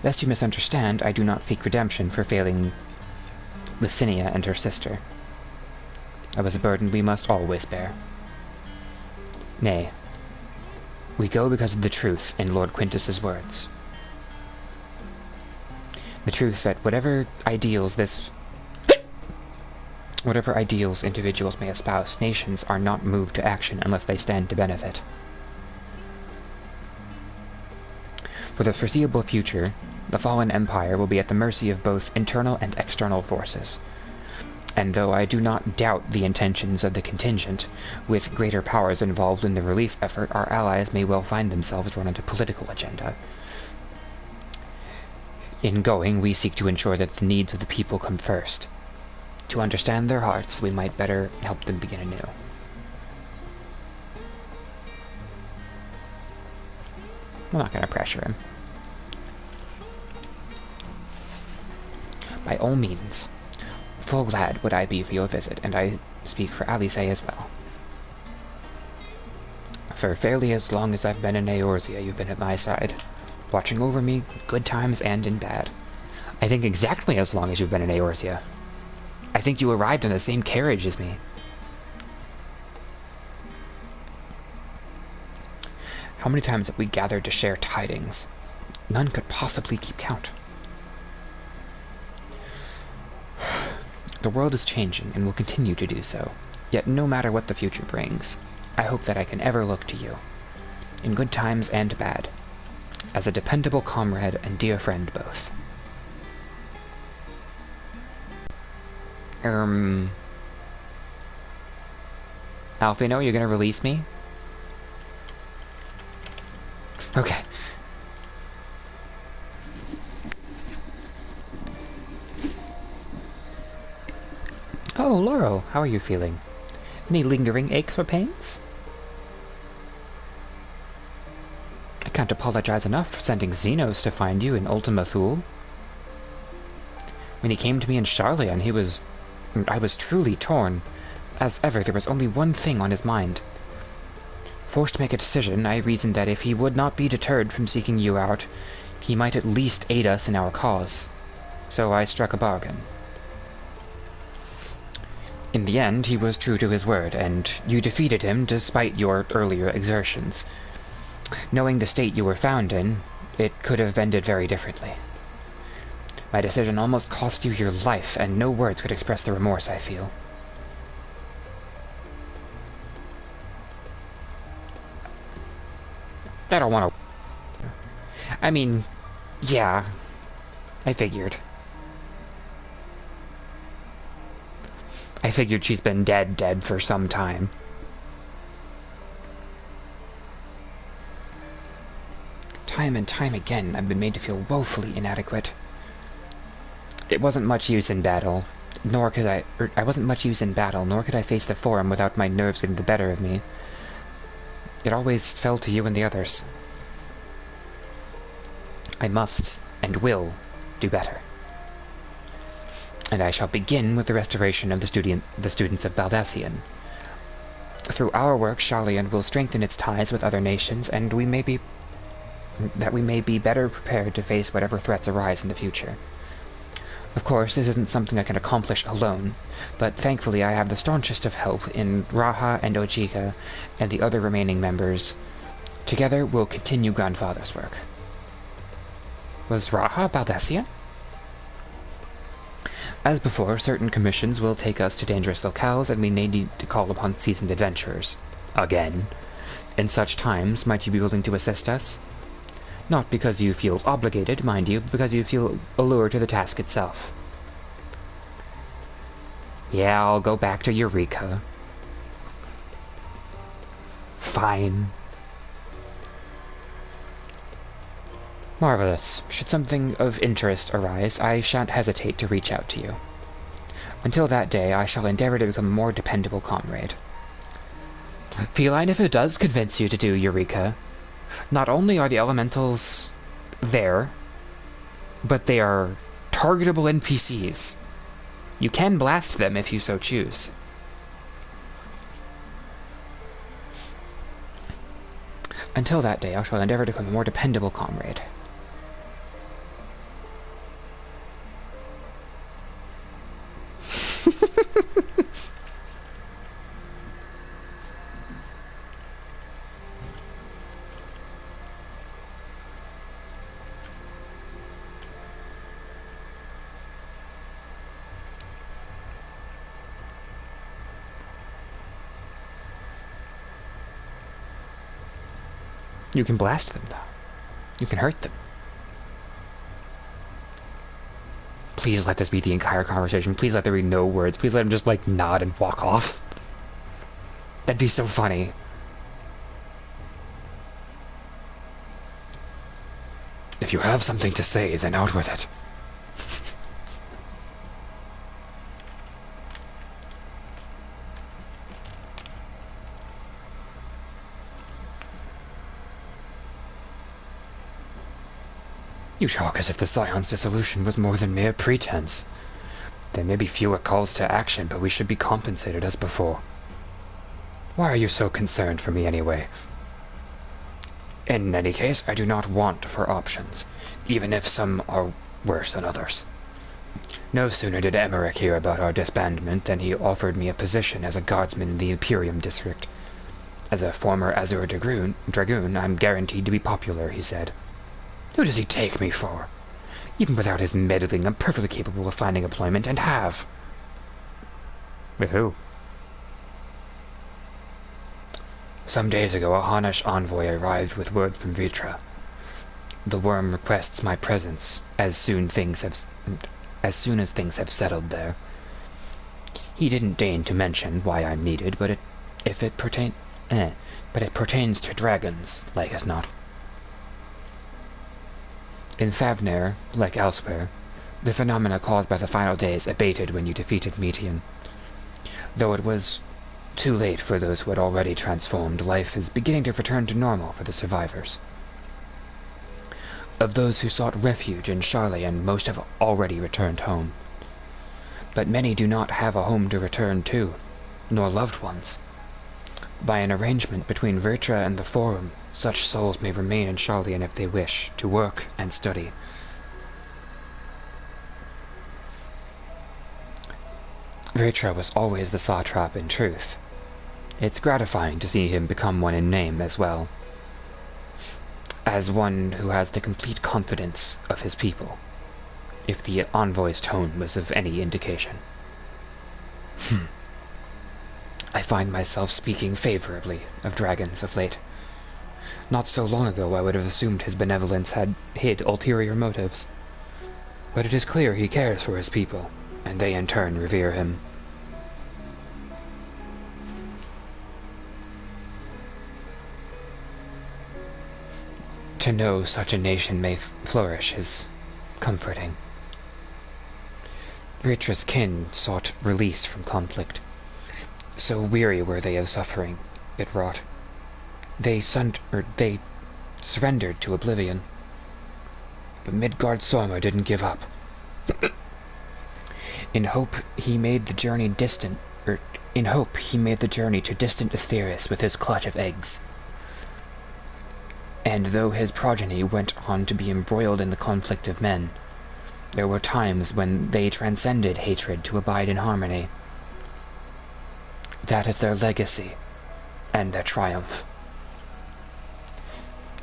Lest you misunderstand, I do not seek redemption for failing Licinia and her sister. That was a burden we must always bear. Nay, we go because of the truth in Lord Quintus's words. The truth that whatever ideals individuals may espouse, nations are not moved to action unless they stand to benefit. For the foreseeable future, the fallen empire will be at the mercy of both internal and external forces. And though I do not doubt the intentions of the contingent, with greater powers involved in the relief effort, our allies may well find themselves drawn into political agenda. In going, we seek to ensure that the needs of the people come first. To understand their hearts, we might better help them begin anew. I'm not going to pressure him. By all means. Full glad would I be for your visit, and I speak for Alice as well. For fairly as long as I've been in Eorzea, you've been at my side, watching over me, good times and in bad. I think exactly as long as you've been in Eorzea. I think you arrived in the same carriage as me. How many times have we gathered to share tidings? None could possibly keep count. The world is changing and will continue to do so. Yet no matter what the future brings, I hope that I can ever look to you, in good times and bad, as a dependable comrade and dear friend both. Alfino, you're gonna release me? Okay. Oh, Laurel, how are you feeling? Any lingering aches or pains? I can't apologize enough for sending Xenos to find you in Ultima Thule. When he came to me in Charleon, I was truly torn. As ever, there was only one thing on his mind. Forced to make a decision, I reasoned that if he would not be deterred from seeking you out, he might at least aid us in our cause. So I struck a bargain. In the end, he was true to his word, and you defeated him despite your earlier exertions. Knowing the state you were found in, it could have ended very differently. My decision almost cost you your life, and no words could express the remorse I feel. I don't want to... I mean, yeah, I figured. I figured she's been dead for some time. Time and time again, I've been made to feel woefully inadequate. It wasn't much use in battle, nor could I wasn't much use in battle, nor could I face the Forum without my nerves getting the better of me. It always fell to you and the others. I must, and will, do better. And I shall begin with the restoration of the students of Baldassian. Through our work, Charleon will strengthen its ties with other nations, and we may be better prepared to face whatever threats arise in the future. Of course, this isn't something I can accomplish alone, but thankfully I have the staunchest of help in Raha and Ojika and the other remaining members. Together, we'll continue Grandfather's work. Was Raha Baldassian? As before, certain commissions will take us to dangerous locales, and we may need to call upon seasoned adventurers. Again. In such times, might you be willing to assist us? Not because you feel obligated, mind you, but because you feel allured to the task itself. Yeah, I'll go back to Eureka. Fine. Marvelous. Should something of interest arise, I shan't hesitate to reach out to you. Until that day, I shall endeavor to become a more dependable comrade. Feline, if it does convince you to do Eureka, not only are the elementals there, but they are targetable NPCs. You can blast them if you so choose. Until that day, I shall endeavor to become a more dependable comrade. You can blast them, though. You can hurt them. Please let this be the entire conversation. Please let there be no words. Please let him just, like, nod and walk off. That'd be so funny. If you have something to say, then out with it. You talk as if the Scion's dissolution was more than mere pretense. There may be fewer calls to action, but we should be compensated as before. Why are you so concerned for me anyway? In any case, I do not want for options, even if some are worse than others. No sooner did Emmerich hear about our disbandment than he offered me a position as a guardsman in the Imperium district. As a former Azure Dragoon, I'm guaranteed to be popular, he said. Who does he take me for? Even without his meddling, I'm perfectly capable of finding employment, and have. With who? Some days ago, a Hanash envoy arrived with word from Vitra. The worm requests my presence as soon as things have settled there. He didn't deign to mention why I'm needed, but it pertains to dragons, like as not. In Thavnair, like elsewhere, the phenomena caused by the final days abated when you defeated Metian. Though it was too late for those who had already transformed, life is beginning to return to normal for the survivors. Of those who sought refuge in Sharlayan, most have already returned home. But many do not have a home to return to, nor loved ones. By an arrangement between Vertra and the Forum, such souls may remain in Sharlayan if they wish, to work and study. Vertra was always the satrap in truth. It's gratifying to see him become one in name as well, as one who has the complete confidence of his people, if the envoy's tone was of any indication. I find myself speaking favorably of dragons of late. Not so long ago I would have assumed his benevolence had hid ulterior motives. But it is clear he cares for his people, and they in turn revere him. To know such a nation may flourish is comforting. Vitra's kin sought release from conflict. So weary were they of suffering, it wrought. They surrendered to oblivion. But Midgard Sormer didn't give up. In hope he made the journey to distant Aetheris with his clutch of eggs. And though his progeny went on to be embroiled in the conflict of men, there were times when they transcended hatred to abide in harmony. That is their legacy, and their triumph.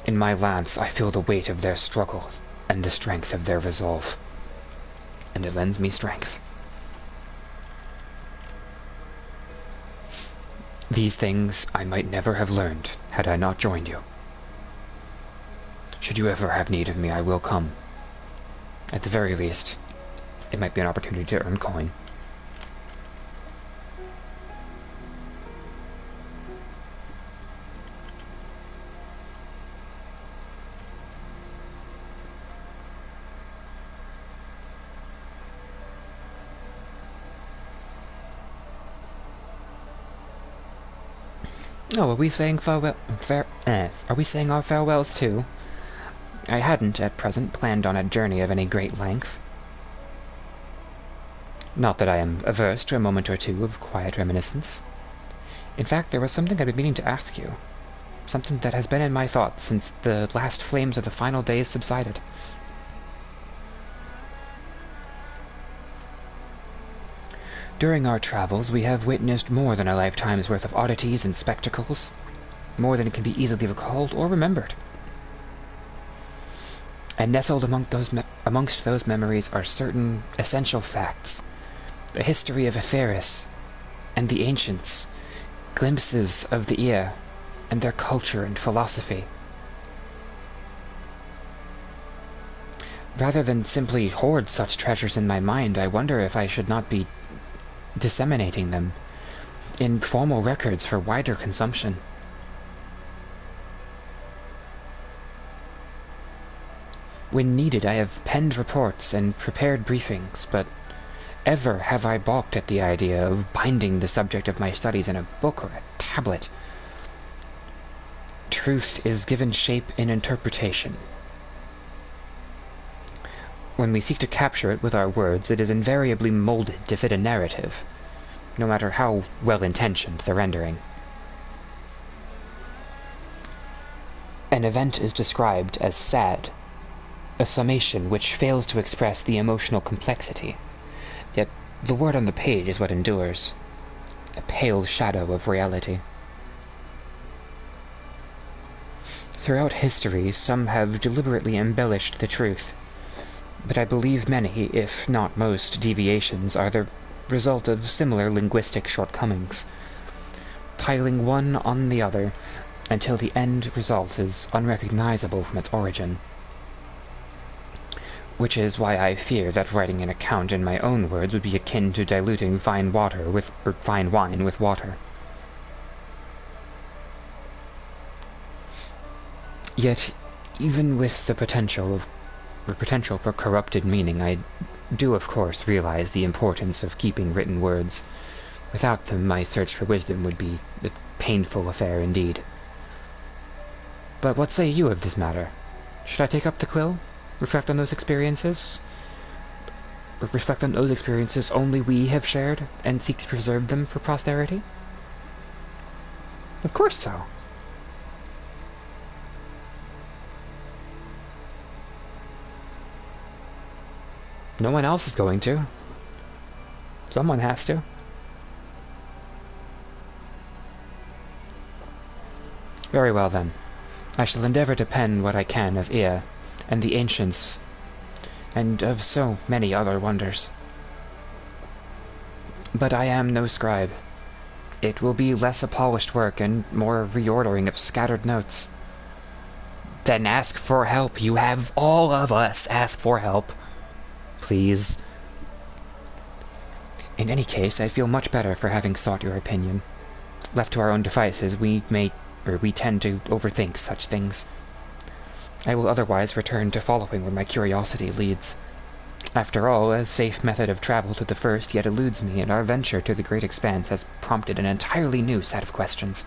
In my lance I feel the weight of their struggle, and the strength of their resolve. And it lends me strength. These things I might never have learned had I not joined you. Should you ever have need of me, I will come. At the very least, it might be an opportunity to earn coin. Oh, are we saying are we saying our farewells too? I hadn't, at present, planned on a journey of any great length. Not that I am averse to a moment or two of quiet reminiscence. In fact, there was something I'd been meaning to ask you. Something that has been in my thoughts since the last flames of the final days subsided. During our travels, we have witnessed more than a lifetime's worth of oddities and spectacles, more than can be easily recalled or remembered. And nestled amongst those memories are certain essential facts. The history of Atheris and the ancients, glimpses of the Ea and their culture and philosophy. Rather than simply hoard such treasures in my mind, I wonder if I should not be disseminating them in formal records for wider consumption. When needed, I have penned reports and prepared briefings, but ever have I balked at the idea of binding the subject of my studies in a book or a tablet. Truth is given shape in interpretation. When we seek to capture it with our words, it is invariably molded to fit a narrative, no matter how well-intentioned the rendering. An event is described as sad, a summation which fails to express the emotional complexity, yet the word on the page is what endures, a pale shadow of reality. Throughout history, some have deliberately embellished the truth, but I believe many, if not most, deviations are the result of similar linguistic shortcomings, piling one on the other until the end result is unrecognizable from its origin. Which is why I fear that writing an account in my own words would be akin to diluting fine wine with water. Yet, even with the potential for corrupted meaning, I do of course realize the importance of keeping written words. Without them, my search for wisdom would be a painful affair indeed. But what say you of this matter? Should I take up the quill? Reflect on those experiences? Reflect on those experiences only we have shared, and seek to preserve them for posterity? Of course so. No one else is going to. Someone has to. Very well then. I shall endeavor to pen what I can of Ea, and the ancients, and of so many other wonders. But I am no scribe. It will be less a polished work and more reordering of scattered notes. Then ask for help. You have all of us. Ask for help. Please. In any case, I feel much better for having sought your opinion. Left to our own devices, we tend to overthink such things. I will otherwise return to following where my curiosity leads. After all, a safe method of travel to the first yet eludes me, and our venture to the great expanse has prompted an entirely new set of questions.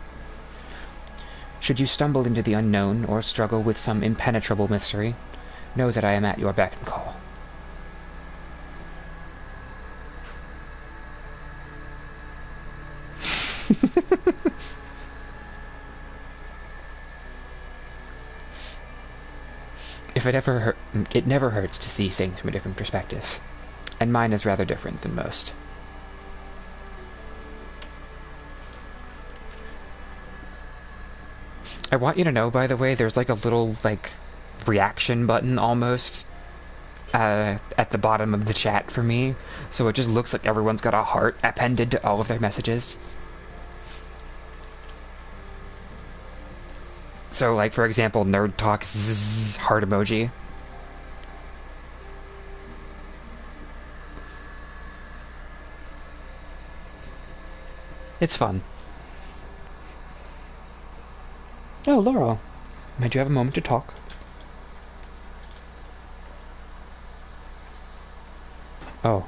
Should you stumble into the unknown, or struggle with some impenetrable mystery, know that I am at your beck and call. It never hurts to see things from a different perspective, and mine is rather different than most. I want you to know, by the way, there's like a little, reaction button almost at the bottom of the chat for me, so it just looks like everyone's got a heart appended to all of their messages. So, for example, Nerd Talk zzz, heart emoji. It's fun. Oh, Laurel. Might you have a moment to talk? Oh.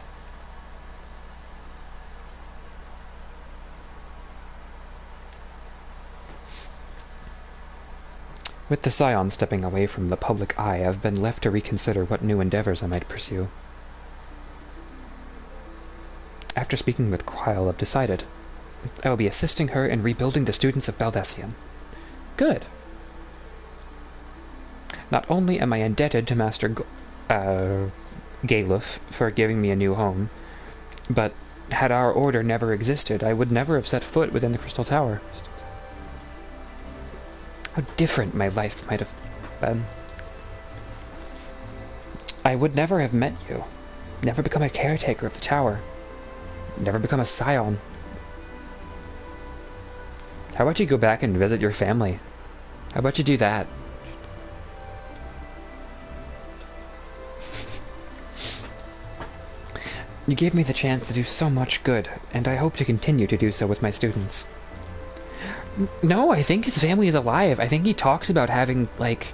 With the Scion stepping away from the public eye, I've been left to reconsider what new endeavors I might pursue. After speaking with Kryl, I've decided I will be assisting her in rebuilding the students of Baldessian. Good. Not only am I indebted to Master Galuf for giving me a new home, but had our order never existed, I would never have set foot within the Crystal Tower. How different my life might have been. I would never have met you, never become a caretaker of the tower, never become a Scion. How about you go back and visit your family? How about you do that? You gave me the chance to do so much good, and I hope to continue to do so with my students. No, I think his family is alive. I think he talks about having, like,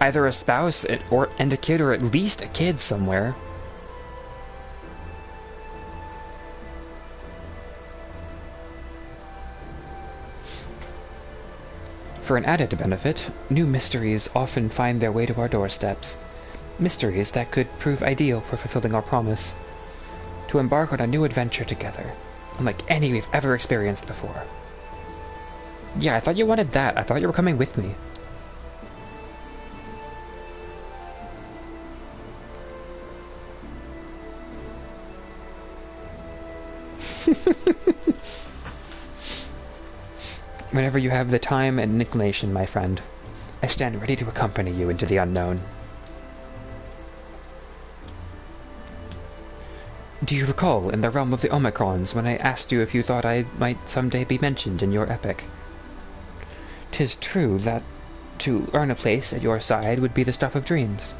either a spouse and a kid, or at least a kid somewhere. For an added benefit, new mysteries often find their way to our doorsteps. Mysteries that could prove ideal for fulfilling our promise. To embark on a new adventure together, unlike any we've ever experienced before. Yeah, I thought you wanted that. I thought you were coming with me. Whenever you have the time and inclination, my friend, I stand ready to accompany you into the unknown. Do you recall, in the realm of the Omicrons, when I asked you if you thought I might someday be mentioned in your epic? 'Tis true that to earn a place at your side would be the stuff of dreams.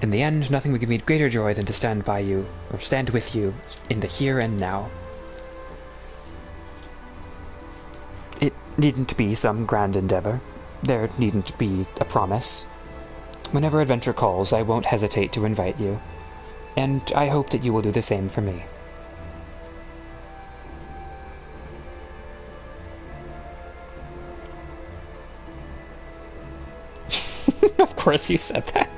In the end, nothing would give me greater joy than to stand by you, or stand with you, in the here and now. It needn't be some grand endeavor. There needn't be a promise. Whenever adventure calls, I won't hesitate to invite you, and I hope that you will do the same for me. Of course you said that.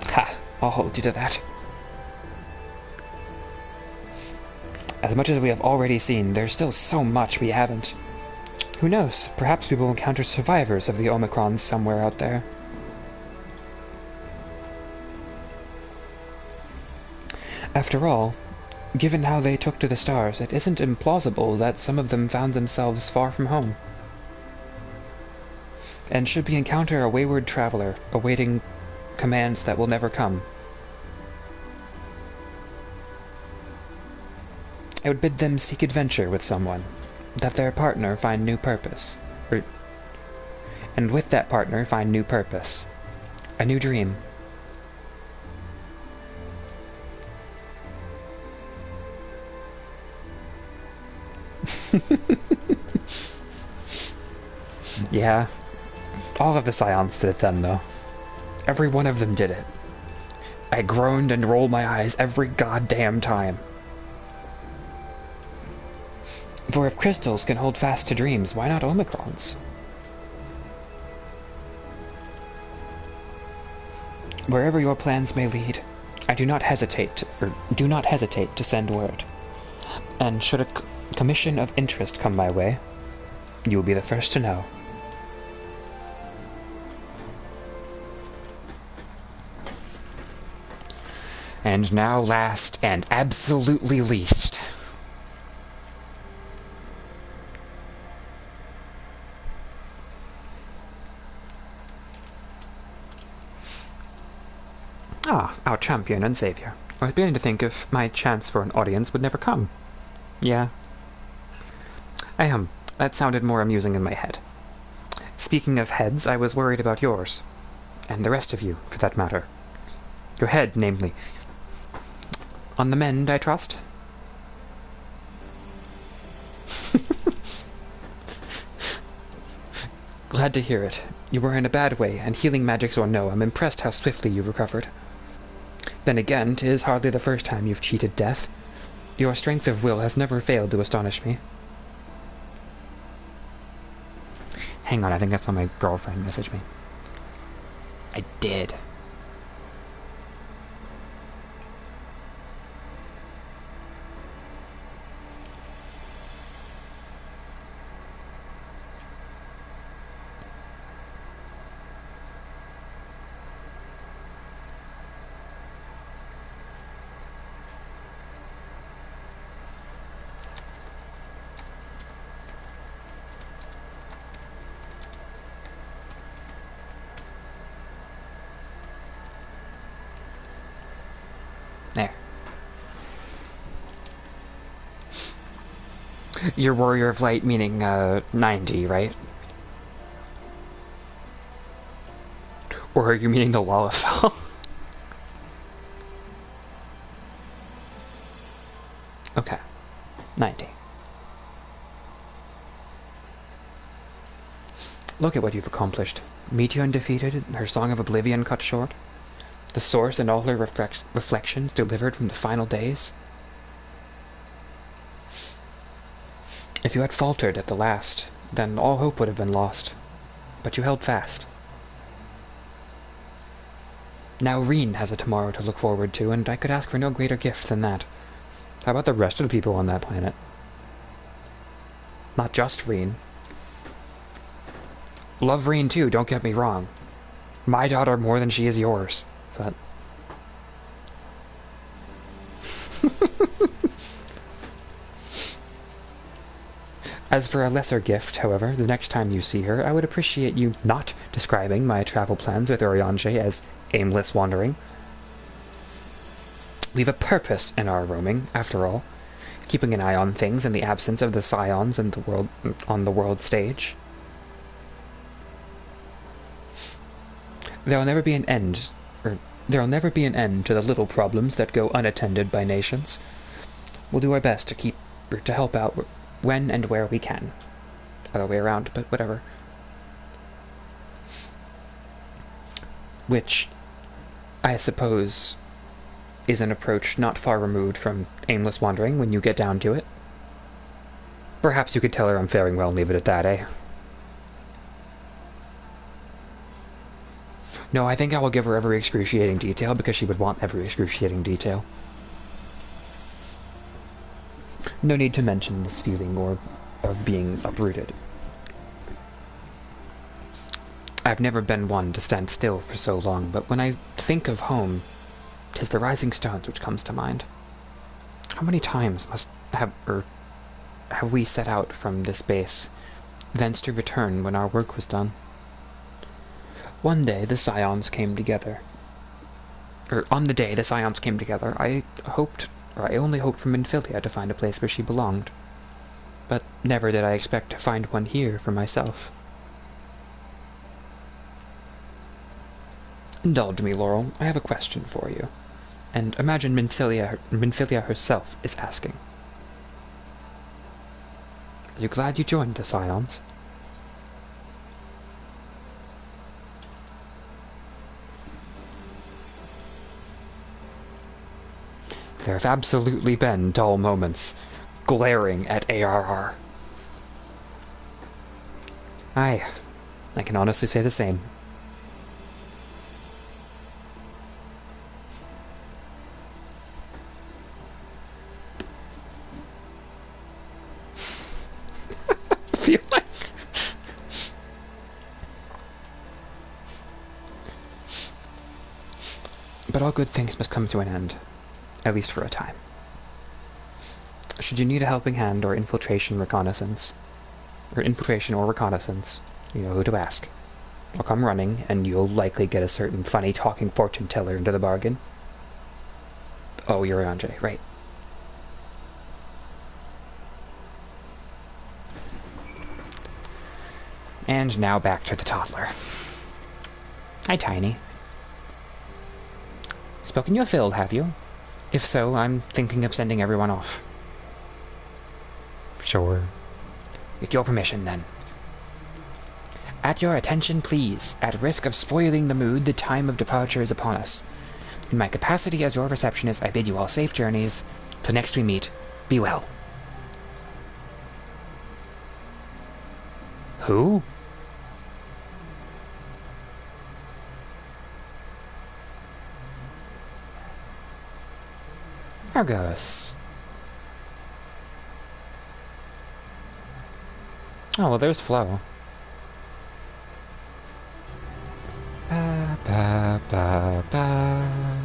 Ha, I'll hold you to that. As much as we have already seen, there's still so much we haven't. Who knows, perhaps we will encounter survivors of the Omicrons somewhere out there. After all, given how they took to the stars, it isn't implausible that some of them found themselves far from home. And should we encounter a wayward traveler, awaiting commands that will never come, I would bid them seek adventure with someone, that their partner find new purpose, and with that partner find new purpose, a new dream. Yeah, all of the Scions did it then, though. Every one of them did it. I groaned and rolled my eyes every goddamn time. For if crystals can hold fast to dreams, why not Omicrons? Wherever your plans may lead, I do not hesitate to send word. And should a commission of interest come my way, you will be the first to know. And now last and absolutely least. Ah, our champion and savior. I was beginning to think if my chance for an audience would never come. Yeah. That sounded more amusing in my head. Speaking of heads, I was worried about yours. And the rest of you, for that matter. Your head, namely. On the mend, I trust? Glad to hear it. You were in a bad way, and healing magics or no, I'm impressed how swiftly you recovered. Then again, 'tis hardly the first time you've cheated death. Your strength of will has never failed to astonish me. Hang on, I think that's when my girlfriend messaged me. I did. There. Your warrior of light meaning 90, right? Or are you meaning the Lalafell? Okay. 90. Look at what you've accomplished. Meteor undefeated, her Song of Oblivion cut short. The Source and all her reflections delivered from the final days. If you had faltered at the last, then all hope would have been lost. But you held fast. Now Reen has a tomorrow to look forward to, and I could ask for no greater gift than that. How about the rest of the people on that planet? Not just Reen. Love Reen too, don't get me wrong. My daughter more than she is yours, but... As for a lesser gift, however, the next time you see her, I would appreciate you not describing my travel plans with Oriange as aimless wandering. We've a purpose in our roaming, after all, keeping an eye on things in the absence of the scions and the world on the world stage. There'll never be an end to the little problems that go unattended by nations. We'll do our best to help out when and where we can. Other way around, but whatever. Which, I suppose, is an approach not far removed from aimless wandering when you get down to it. Perhaps you could tell her I'm faring well and leave it at that, eh? No, I think I will give her every excruciating detail because she would want every excruciating detail. No need to mention this feeling of being uprooted. I've never been one to stand still for so long, but when I think of home, 'tis the rising stones which comes to mind. How many times have we set out from this base, thence to return when our work was done? One day the scions came together. On the day the scions came together, I only hoped for Minfilia to find a place where she belonged. But never did I expect to find one here for myself. Indulge me, Laurel, I have a question for you. And imagine Minfilia herself is asking. Are you glad you joined the scions? There have absolutely been dull moments, glaring at ARR. I can honestly say the same. Feel like... But all good things must come to an end. At least for a time. Should you need a helping hand or infiltration or reconnaissance, you know who to ask. I'll come running, and you'll likely get a certain funny talking fortune teller into the bargain. Oh, you're Andre, right. And now back to the toddler. Hi, Tiny. Spoken your fill, have you? If so, I'm thinking of sending everyone off. Sure. With your permission, then. At your attention, please. At risk of spoiling the mood, the time of departure is upon us. In my capacity as your receptionist, I bid you all safe journeys. Till next we meet, be well. Who? Argos. Oh, well, there's Flo. Ba, ba, ba, ba.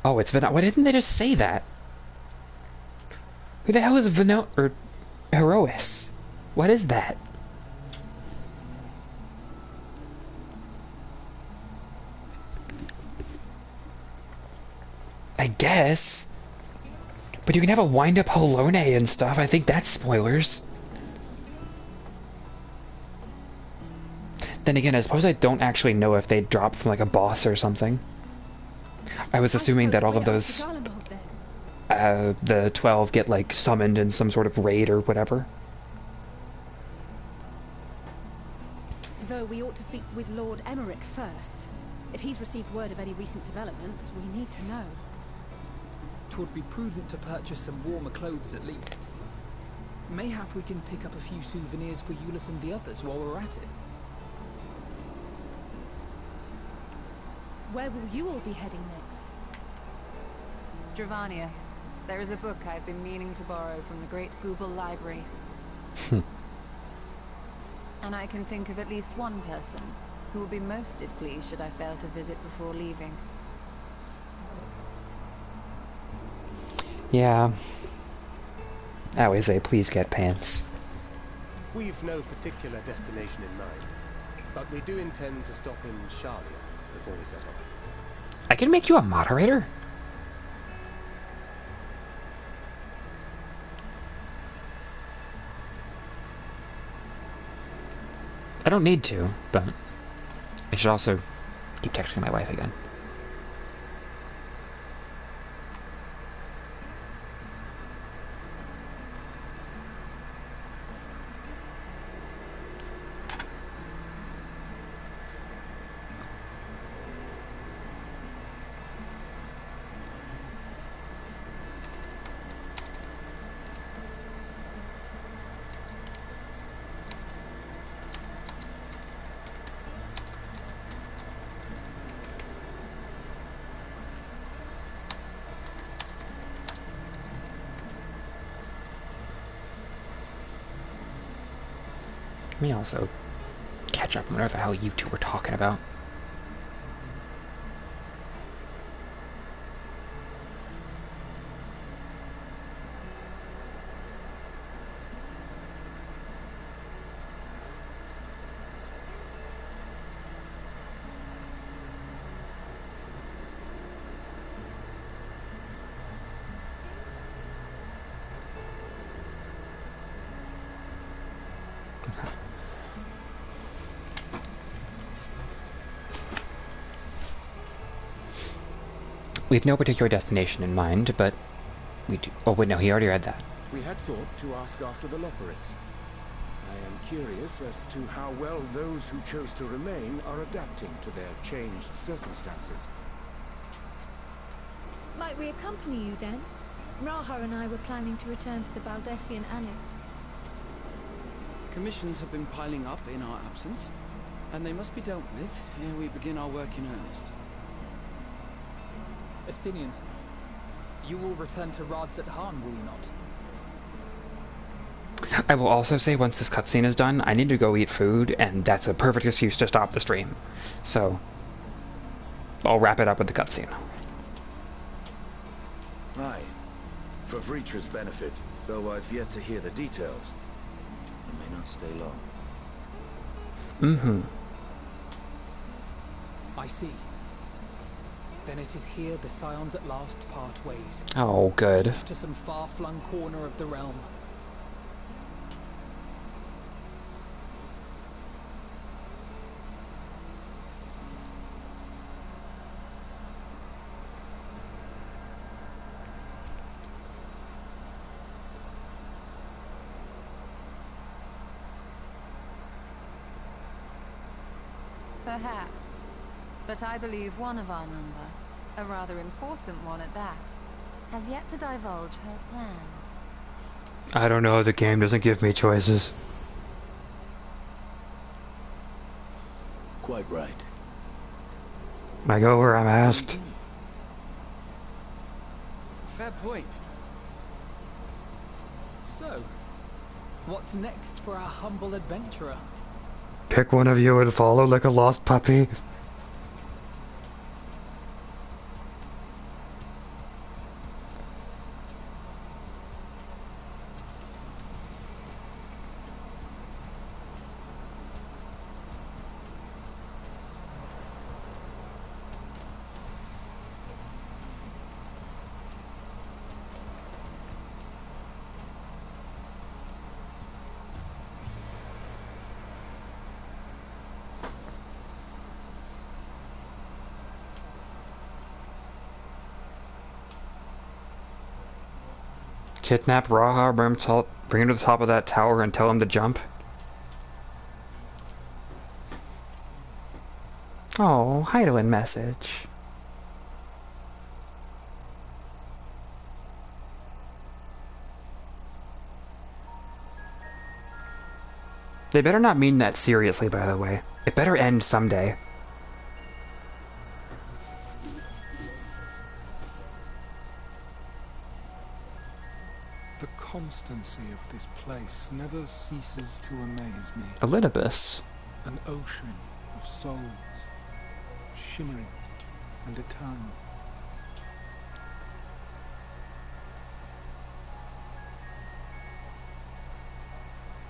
Oh, it's Vino. Why didn't they just say that? Who the hell is Vino or Herois? What is that? I guess. But you can have a wind-up Holone and stuff. I think that's spoilers. Then again, I suppose I don't actually know if they drop from like a boss or something. I was assuming that all of those, the 12 get like summoned in some sort of raid or whatever. Though we ought to speak with Lord Emmerich first. If he's received word of any recent developments, we need to know. 'Twould be prudent to purchase some warmer clothes at least. Mayhap we can pick up a few souvenirs for Euless and the others while we're at it. Where will you all be heading next? Dravania. There is a book I've been meaning to borrow from the Great Google Library. And I can think of at least one person who will be most displeased should I fail to visit before leaving. Yeah. I always say, please get pants. We've no particular destination in mind, but we do intend to stop in Charlia before we set off. I can make you a moderator? I don't need to, but I should also keep texting my wife again. Let me also catch up on whatever the hell you two were talking about. We have no particular destination in mind, but we do. Oh, wait, no, he already read that. We had thought to ask after the Loporrits. I am curious as to how well those who chose to remain are adapting to their changed circumstances. Might we accompany you then? Raha and I were planning to return to the Baldessian Annex. Commissions have been piling up in our absence, and they must be dealt with ere we begin our work in earnest. Estinian, you will return to Rads at Han, will you not? I will also say, once this cutscene is done, I need to go eat food, and that's a perfect excuse to stop the stream. So, I'll wrap it up with the cutscene. Aye. For Vritra's benefit, though I've yet to hear the details. I may not stay long. Mm-hmm. I see. Then it is here the Scions at last part ways. Oh, good. Each to some far-flung corner of the realm. Perhaps. But I believe one of our number, a rather important one at that, has yet to divulge her plans. I don't know, the game doesn't give me choices. Quite right. I go where I'm asked. Fair point. So, what's next for our humble adventurer? Pick one of you and follow like a lost puppy. Kidnap Raha, bring him to the top of that tower and tell him to jump. Oh, Heidelin message. They better not mean that seriously, by the way. It better end someday. The constancy of this place never ceases to amaze me. Elidibus. An ocean of souls, shimmering and eternal.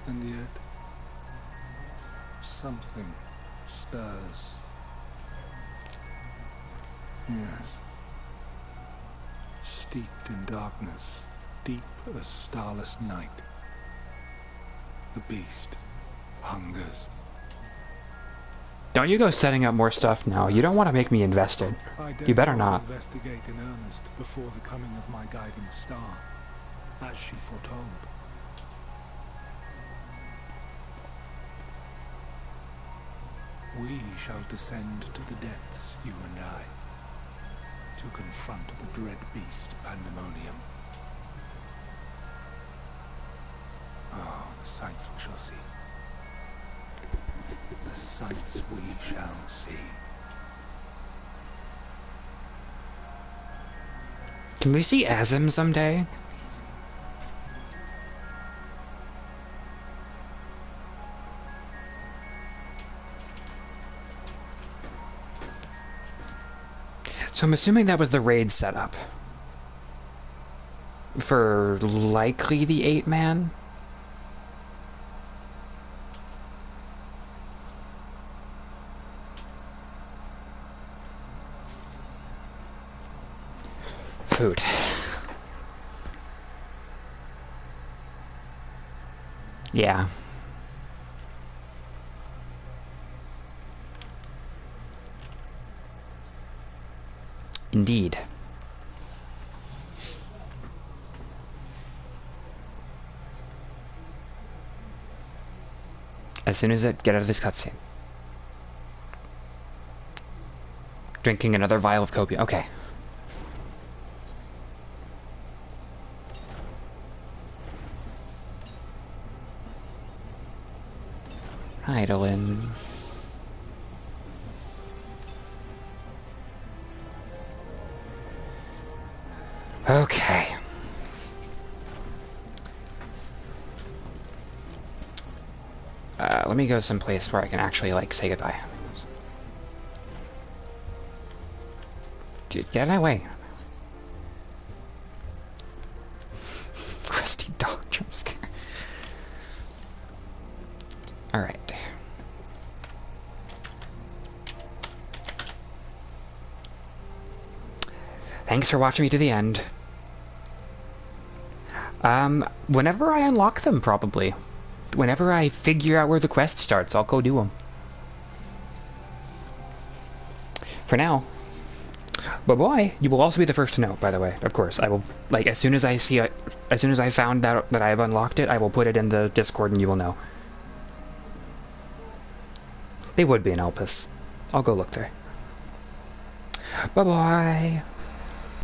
And yet, something stirs. Yes. Steeped in darkness, deep as starless night. The beast hungers. Don't you go setting up more stuff now. You don't want to make me invested. You better not. Investigate in earnest before the coming of my guiding star, as she foretold. We shall descend to the depths, you and I, to confront the dread beast Pandemonium. Oh, the sights we shall see. The sights we shall see. Can we see Azim someday? So I'm assuming that was the raid setup. For likely the 8-man? Food. Yeah. Indeed. As soon as it get out of this cutscene. Drinking another vial of copium. Okay. Heidelin. Okay. Let me go someplace where I can actually, like, say goodbye. Dude, get out of my way. Crusty dog jump scare. Alright. Thanks for watching me to the end. Whenever I unlock them, probably. Whenever I figure out where the quest starts, I'll go do them. For now. But boy, you will also be the first to know, by the way. Of course, I will, like, as soon as I see it, as soon as I found out that I have unlocked it, I will put it in the Discord and you will know. They would be an Elpis. I'll go look there. Bye-bye.